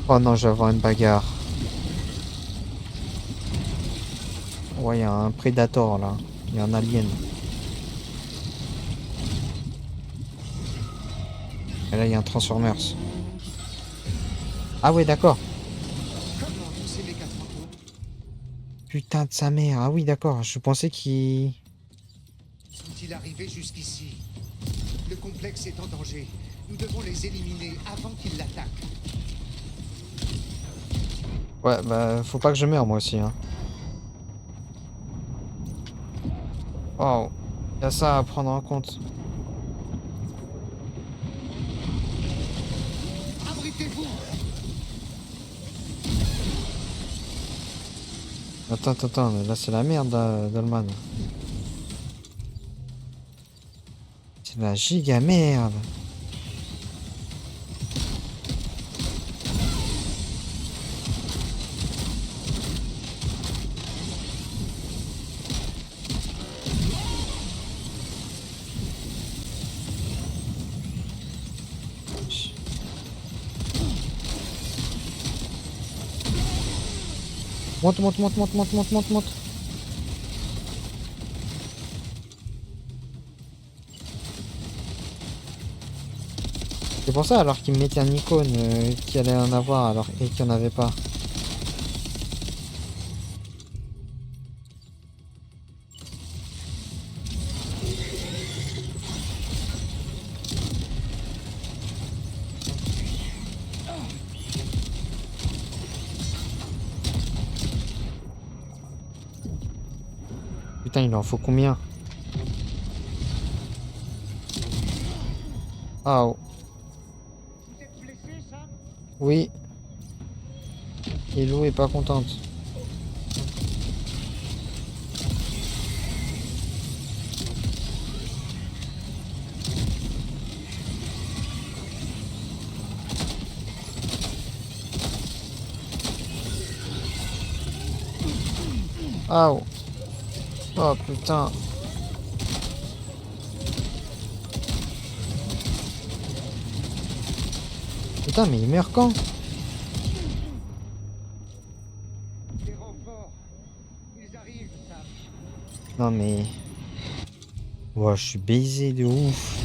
Oh non, je vais avoir une bagarre. Ouais, il y a un Predator là. Il y a un alien. Et là, il y a un Transformers. Ah ouais, d'accord. Comment tous ces méga fantômes? Putain de sa mère. Ah oui, d'accord. Je pensais qu'il... pu-il arriver jusqu'ici? Le complexe est en danger. Nous devons les éliminer avant qu'ils l'attaquent. Ouais, bah, faut pas que je meure moi aussi, hein. Wow. Y a ça à prendre en compte. Abritez-vous! Attends, mais là c'est la merde, Dolman. C'est la giga merde. Monte. C'est pour ça alors qu'ils me mettaient un icône qu'il allait en avoir alors et qu'il n'y en avait pas. Putain, il en faut combien? Ah oh. Vous êtes blessé, Sam? Oui. Et Lou est pas contente. Ah oh. Oh putain. Putain, mais il meurt quand? Les renforts. Ils arrivent, Sam. Non mais... Ouais, je suis baisé de ouf.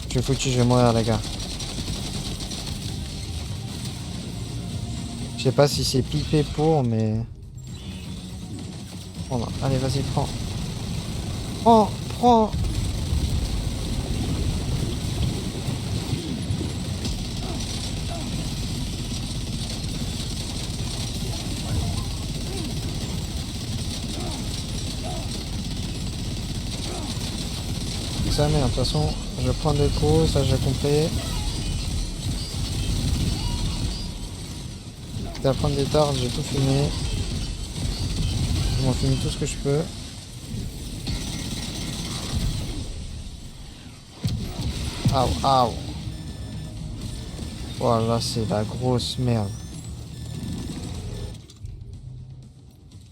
Je suis foutu, je vais mourir les gars. Je sais pas si c'est pipé pour, mais... Oh non. Allez, vas-y, prends. Prends. Ça merde, de toute façon, je prends des coups, ça j'ai compris. Quitte à prendre des tartes, j'ai tout fumé. Je m'en fume tout ce que je peux. Aouh. Voilà, c'est la grosse merde.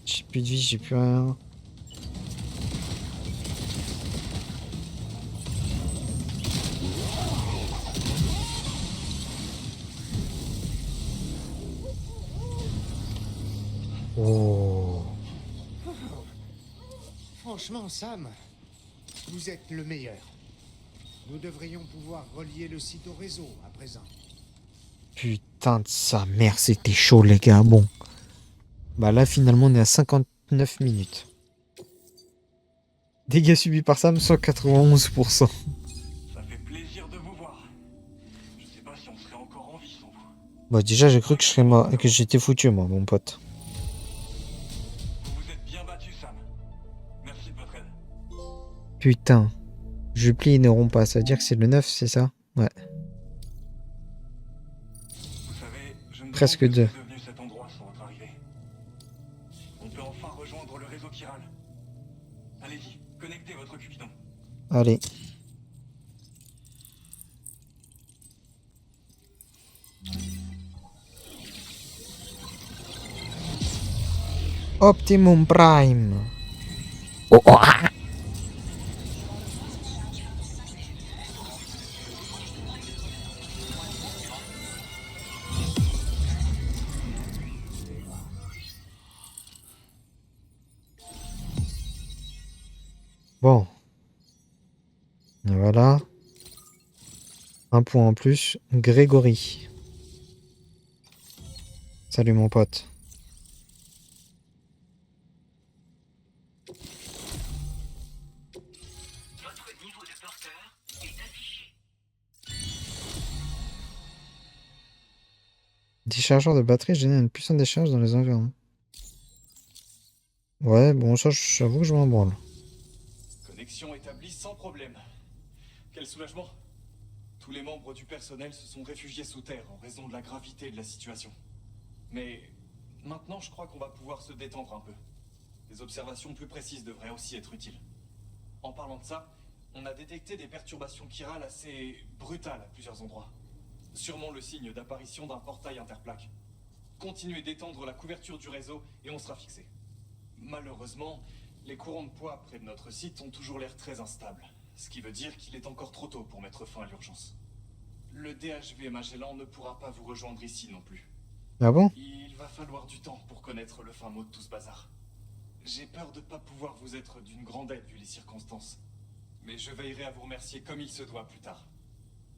J'ai plus de vie, j'ai plus rien. Oh. Franchement, Sam, vous êtes le meilleur. Nous devrions pouvoir relier le site au réseau à présent. Putain de sa mère, c'était chaud les gars. Bon. Bah là finalement on est à 59 minutes. Dégâts subis par Sam, 191%. Ça fait plaisir de vous voir. Je sais pas si on serait encore en vie sans vous. Bah déjà j'ai cru que je serais mort, que j'étais foutu moi mon pote. Vous vous êtes bien battu, Sam. Merci de votre aide. Putain. Je plie, ils n'auront pas. Ça veut dire que c'est le 9, c'est ça? Ouais. Vous savez, je me Presque demande ce 2. qu'est devenu cet endroit sans votre arrivée. On peut enfin rejoindre le réseau chiral. Allez-y, connectez votre Cupidon. Allez. Optimum Prime. Oh, oh, ah. Bon. Et voilà. Un point en plus. Grégory. Salut mon pote. Déchargeur de batterie génère une puissante décharge dans les environs. Ouais, bon, ça, j'avoue que je m'en branle. Connexion établie sans problème. Quel soulagement. Tous les membres du personnel se sont réfugiés sous terre en raison de la gravité de la situation. Mais maintenant, je crois qu'on va pouvoir se détendre un peu. Des observations plus précises devraient aussi être utiles. En parlant de ça, on a détecté des perturbations chirales assez brutales à plusieurs endroits. Sûrement le signe d'apparition d'un portail interplaque. Continuez d'étendre la couverture du réseau et on sera fixé. Malheureusement, les courants de poids près de notre site ont toujours l'air très instables, ce qui veut dire qu'il est encore trop tôt pour mettre fin à l'urgence. Le DHV Magellan ne pourra pas vous rejoindre ici non plus. Ah bon? Il va falloir du temps pour connaître le fin mot de tout ce bazar. J'ai peur de ne pas pouvoir vous être d'une grande aide vu les circonstances. Mais je veillerai à vous remercier comme il se doit plus tard.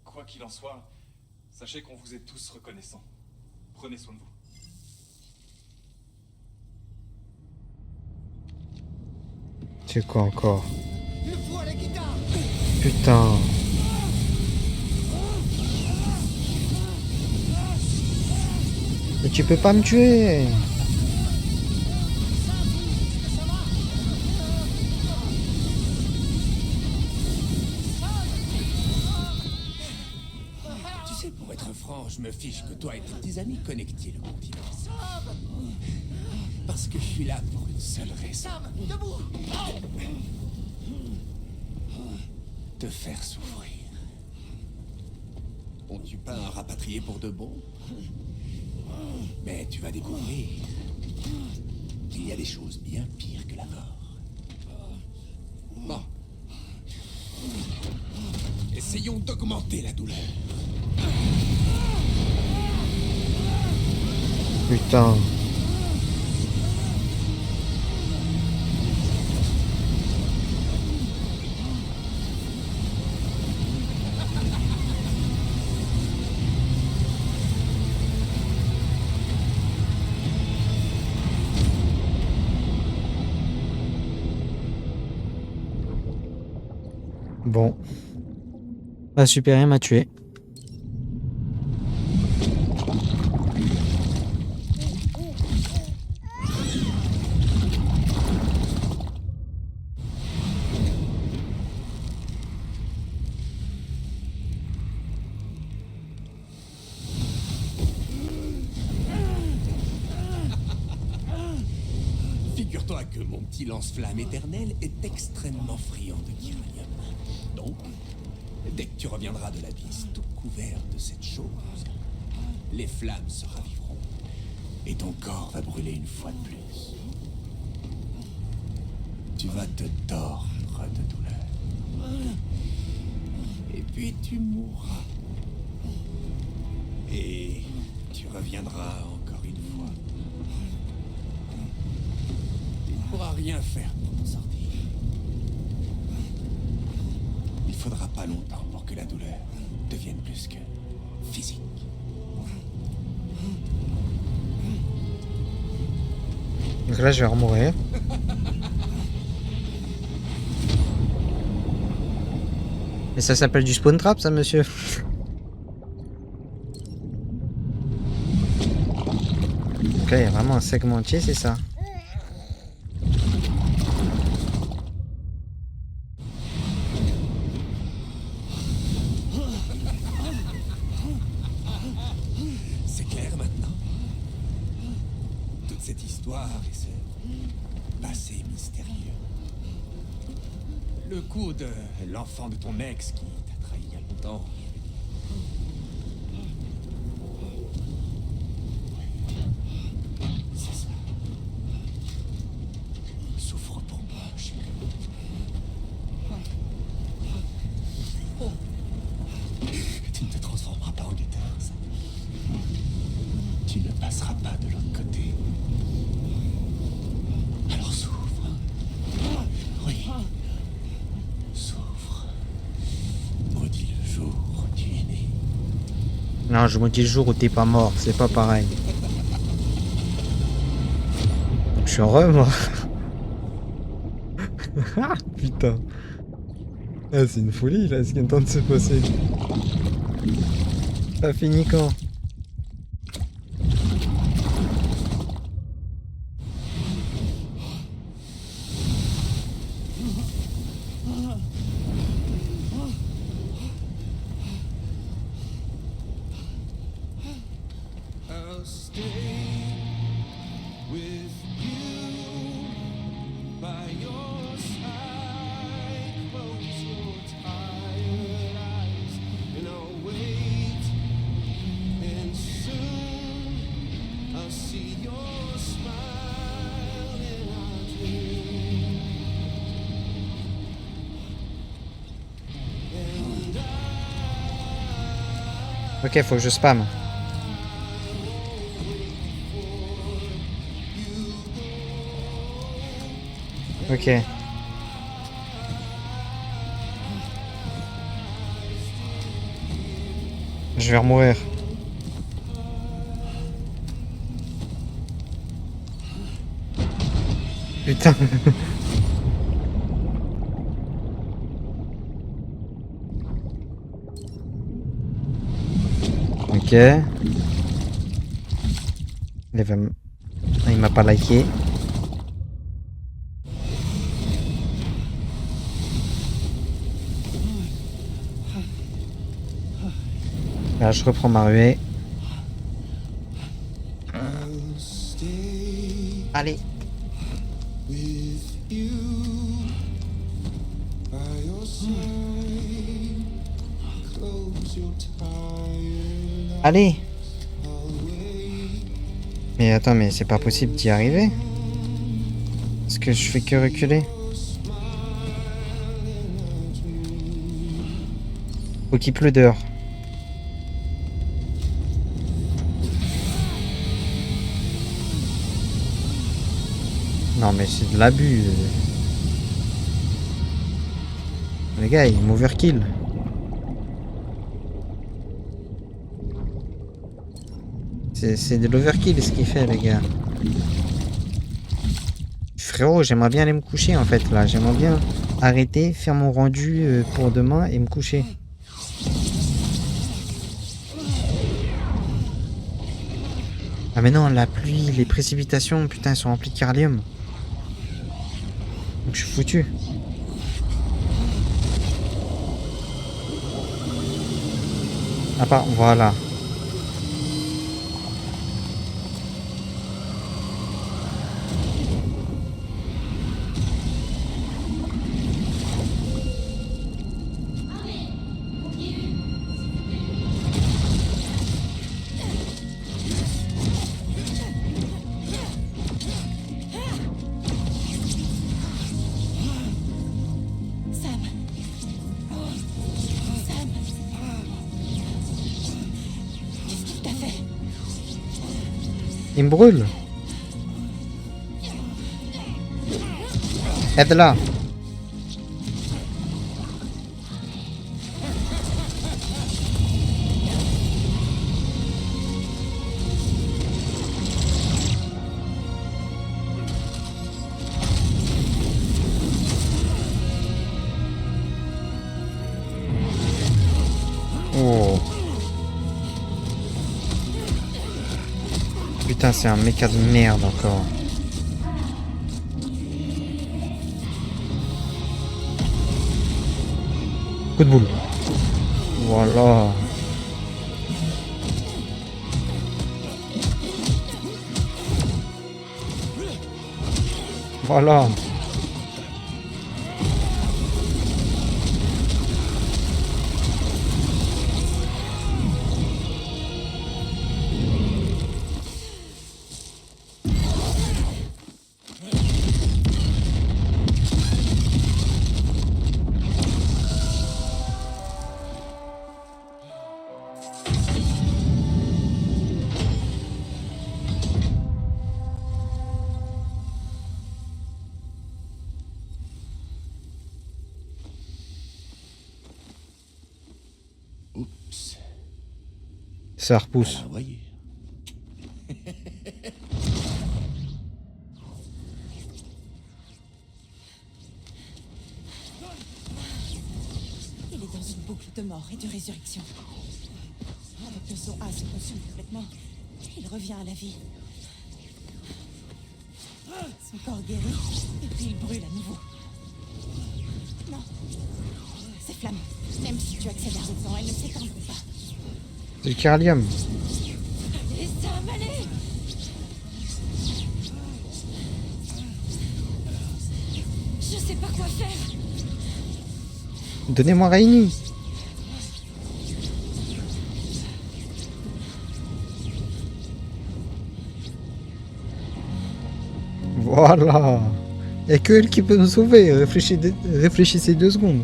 Quoi qu'il en soit, sachez qu'on vous est tous reconnaissants. Prenez soin de vous. C'est quoi encore? Putain. Mais tu peux pas me tuer. Tu sais, pour être franc, je me fiche que toi et tes petits amis connectiez le continent. Parce que je suis là pour une seule raison. Te faire souffrir. On tue pas un rapatrié pour de bon. Mais tu vas découvrir qu'il y a des choses bien pires que la mort. Bon. Essayons d'augmenter la douleur. Putain. Bon. Ah, Supérien m'a tué. Figure-toi que mon petit lance-flamme éternel est extrêmement friand de Kyranium. Donc, dès que tu reviendras de l'abysse tout couvert de cette chose, les flammes se raviveront et ton corps va brûler une fois de plus. Tu vas te tordre de douleur. Et puis tu mourras. Et tu reviendras encore une fois. Tu ne pourras rien faire pour t'en sortir. Il faudra pas longtemps pour que la douleur devienne plus que physique. Donc là, je vais remourir. Mais ça s'appelle du spawn trap, ça, monsieur. Donc là, il y a vraiment un segment entier, c'est ça. C'est clair maintenant. Toute cette histoire et ce passé mystérieux. Le coup de l'enfant de ton ex qui t'a trahi il y a longtemps. C'est ça. Souffre pour moi, chérie. Tu ne te transformeras pas en guetteuse. Tu ne passeras pas de l'autre côté. Alors souffre. Oui. Souffre. Maudit le jour où tu es né. Non, je me dis le jour où t'es pas mort, c'est pas pareil. Je suis heureux, moi. Ah, putain. Ah, c'est une folie, là, ce qui est en train de se passer. Ça finit quand? I'll stay with you by your side. Close your tired eyes, and I'll wait. And soon I'll see your smile in our dream. And Ok, faut que je spam. Ok. Je vais remourir. Putain. Ok. Il m'a pas liké. Là, je reprends ma ruée. Allez. Allez. Mais attends, mais c'est pas possible d'y arriver. Est-ce que je fais que reculer? Faut qu'il pleut dehors. Non mais c'est de l'abus. Les gars, ils m'overkill. C'est de l'overkill ce qu'il fait, les gars. Frérot, j'aimerais bien aller me coucher en fait là. J'aimerais bien arrêter, faire mon rendu pour demain et me coucher. Ah mais non, la pluie, les précipitations, putain, elles sont remplies de carlium. Donc je suis foutu. Ah pas, voilà. Il me brûle. Aide-la. Oh. Putain, c'est un méca de merde encore. Coup de boule. Voilà. Voilà. Oups. Ça repousse. Ah, voyez. boucle de mort et de résurrection. Dès que son A se consume complètement, il revient à la vie. Son corps guérit, et puis il brûle à nouveau. Non. Ces flammes, même si tu accélères le temps, elles ne s'éteindront pas. C'est du Kéralium. Allez, Sam, allez! Je sais pas quoi faire. Donnez-moi Rainy. Voilà. Il n'y a que elle qui peut nous sauver. Réfléchissez 2 secondes.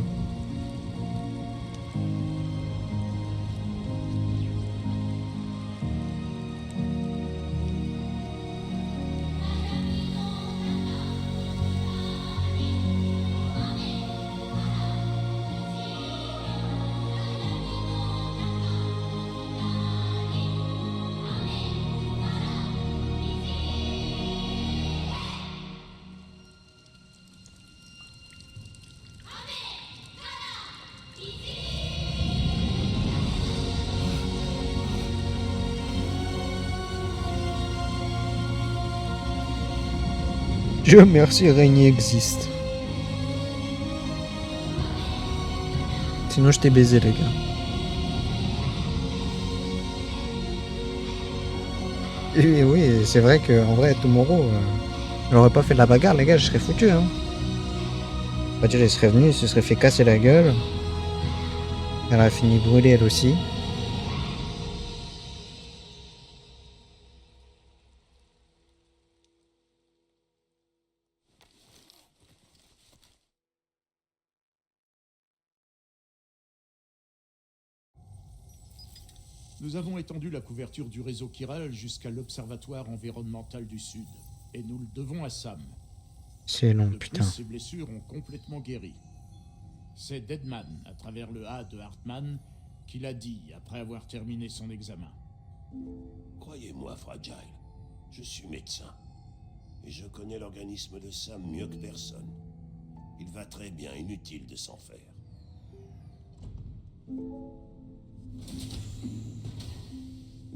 Dieu merci, Rainy existe. Sinon je t'ai baisé les gars. Et oui, c'est vrai qu'en vrai, Tomorrow, j'aurais pas fait de la bagarre, les gars, je serais foutu. Hein. On va dire, il serait venu, il se serait fait casser la gueule. Elle a fini brûlée elle aussi. Nous avons étendu la couverture du réseau chiral jusqu'à l'Observatoire environnemental du Sud. Et nous le devons à Sam. C'est long, De putain. plus, ses blessures ont complètement guéri. C'est Deadman, à travers le A de Hartman, qui l'a dit après avoir terminé son examen. Croyez-moi, Fragile, je suis médecin. Et je connais l'organisme de Sam mieux que personne. Il va très bien, inutile de s'en faire.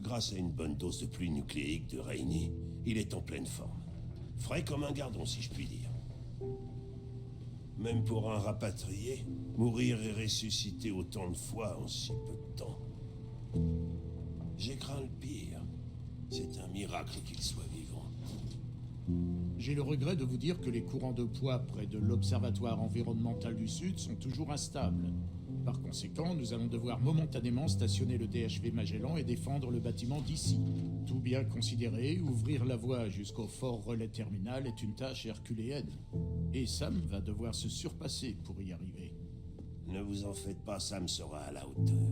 Grâce à une bonne dose de pluie nucléique de Rainy, il est en pleine forme. Frais comme un gardon, si je puis dire. Même pour un rapatrié, mourir et ressusciter autant de fois en si peu de temps. J'ai craint le pire. C'est un miracle qu'il soit vivant. J'ai le regret de vous dire que les courants de poids près de l'Observatoire environnemental du Sud sont toujours instables. Par conséquent, nous allons devoir momentanément stationner le DHV Magellan et défendre le bâtiment d'ici. Tout bien considéré, ouvrir la voie jusqu'au fort relais terminal est une tâche herculéenne. Et Sam va devoir se surpasser pour y arriver. Ne vous en faites pas, Sam sera à la hauteur.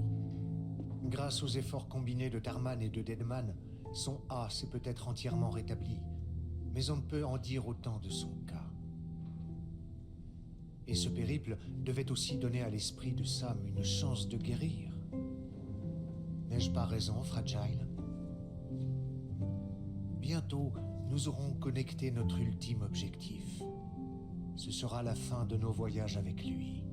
Grâce aux efforts combinés de Tarman et de Deadman, son A s'est peut-être entièrement rétabli. Mais on ne peut en dire autant de son cas. Et ce périple devait aussi donner à l'esprit de Sam une chance de guérir. N'ai-je pas raison, Fragile? Bientôt, nous aurons connecté notre ultime objectif. Ce sera la fin de nos voyages avec lui.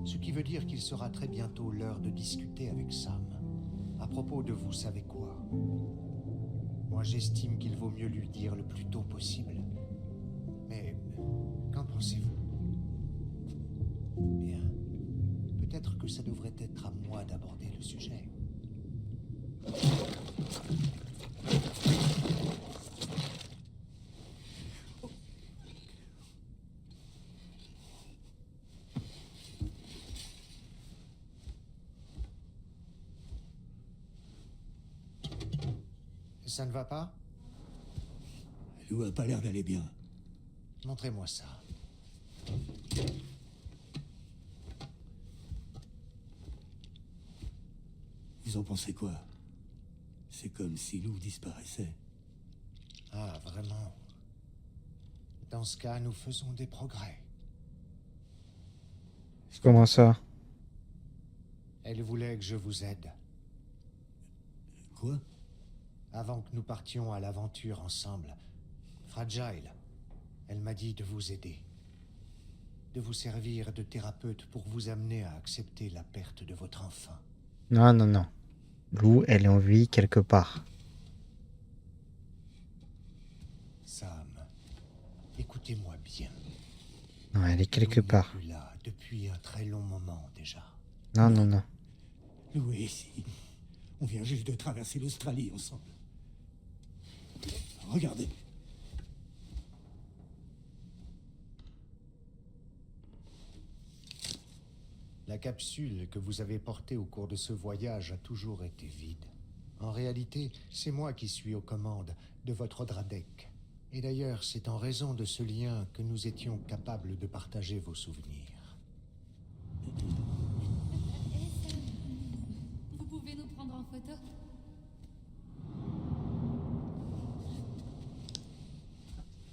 Ce qui veut dire qu'il sera très bientôt l'heure de discuter avec Sam. À propos de vous savez quoi? Moi, j'estime qu'il vaut mieux lui dire le plus tôt possible. Mais qu'en pensez-vous? Bien. Peut-être que ça devrait être à moi d'aborder le sujet. Ça ne va pas? Lou a pas l'air d'aller bien. Montrez-moi ça. Vous en pensez quoi? C'est comme si Lou disparaissait. Ah, vraiment? Dans ce cas, nous faisons des progrès. Comment ça? Elle voulait que je vous aide. Quoi? Avant que nous partions à l'aventure ensemble, Fragile, elle m'a dit de vous aider. de vous servir de thérapeute pour vous amener à accepter la perte de votre enfant. Non, non, non. Lou, elle est en vie quelque part. Sam, écoutez-moi bien. Non, elle est quelque Lou n'est part. plus là depuis un très long moment déjà. Non, non, non. Lou est ici. On vient juste de traverser l'Australie ensemble. Regardez. La capsule que vous avez portée au cours de ce voyage a toujours été vide. En réalité, c'est moi qui suis aux commandes de votre Dradek. Et d'ailleurs, c'est en raison de ce lien que nous étions capables de partager vos souvenirs. Vous pouvez nous prendre en photo?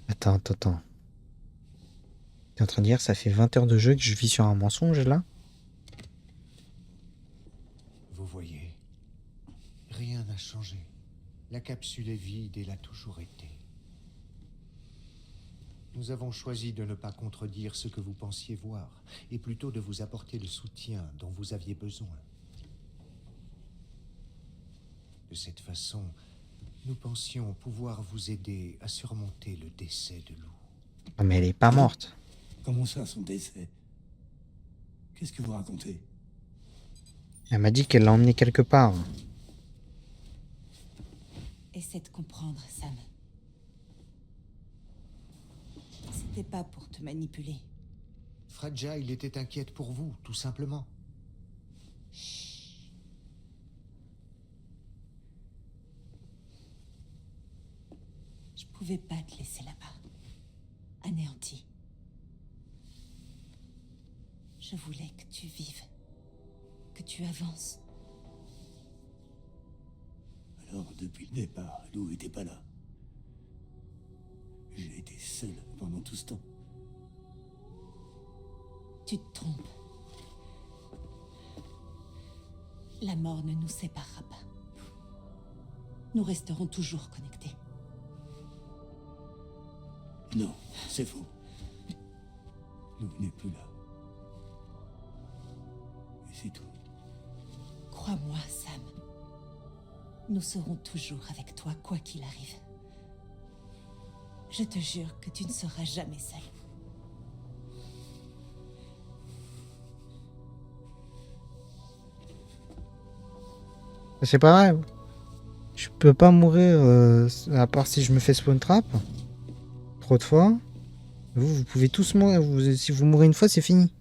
Attends, attends, attends. T'es en train de dire ça fait 20 heures de jeu que je vis sur un mensonge là? Vous voyez, rien n'a changé. La capsule est vide et l'a toujours été. Nous avons choisi de ne pas contredire ce que vous pensiez voir, et plutôt de vous apporter le soutien dont vous aviez besoin. De cette façon, nous pensions pouvoir vous aider à surmonter le décès de Lou. Non, mais elle est pas morte. Comment ça, son décès? Qu'est-ce que vous racontez? Elle m'a dit qu'elle l'a emmené quelque part. Essaie de comprendre, Sam. C'était pas pour te manipuler. Fragile était inquiète pour vous, tout simplement. Je pouvais pas te laisser là-bas, anéanti. Je voulais que tu vives, que tu avances. Alors, depuis le départ, Lou était pas là. J'ai été seul pendant tout ce temps. Tu te trompes. La mort ne nous séparera pas. Nous resterons toujours connectés. Non, c'est faux. Lou n'est plus là. Et c'est tout. Crois-moi, Sam. Nous serons toujours avec toi, quoi qu'il arrive. Je te jure que tu ne seras jamais seul. C'est pas vrai. Je peux pas mourir à part si je me fais spawn trap. Trop de fois. Vous pouvez tous mourir. Si vous mourrez une fois, c'est fini.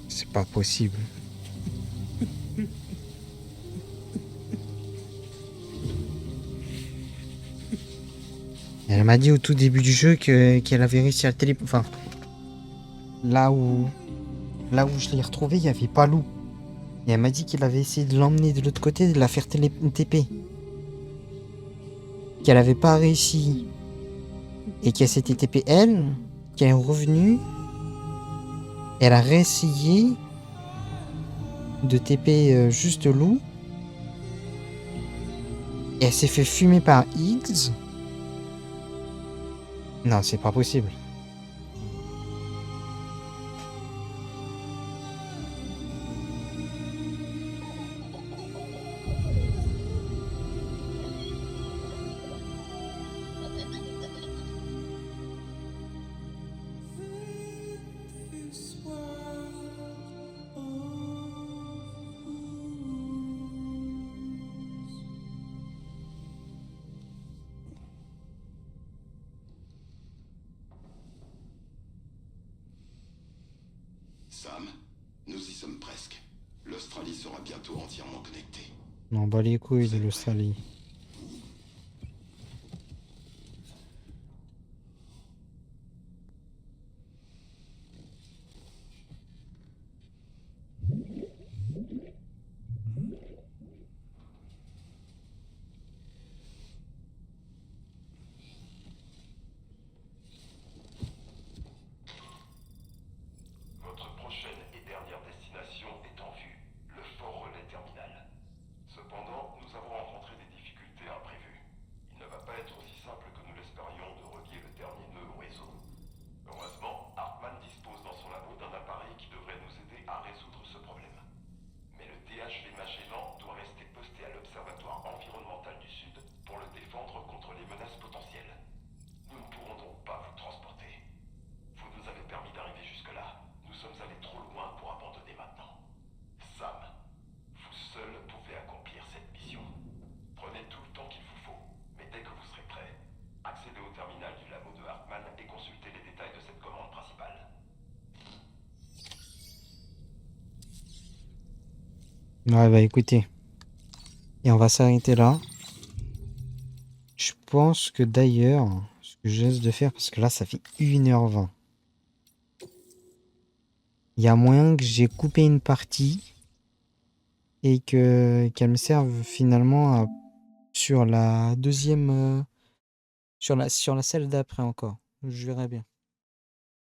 C'est pas possible. Elle m'a dit au tout début du jeu qu'elle avait réussi à le télé... Enfin, là où je l'ai retrouvé, il n'y avait pas Lou. Et elle m'a dit qu'elle avait essayé de l'emmener de l'autre côté, de la faire TP. Qu'elle avait pas réussi. Et qu'elle s'était TP elle, qu'elle est revenue. Elle a réessayé de TP juste Lou. Et elle s'est fait fumer par Higgs. Non, c'est pas possible. Sam, nous y sommes presque. L'Australie sera bientôt entièrement connectée. On bat les couilles de l'Australie. Ouais, bah écoutez. Et on va s'arrêter là. Je pense que d'ailleurs, ce que je laisse de faire, parce que là, ça fait 1h20. Il y a moyen que j'ai coupé une partie et qu'elle me serve finalement sur la deuxième... sur la celle d'après encore. Je verrai bien.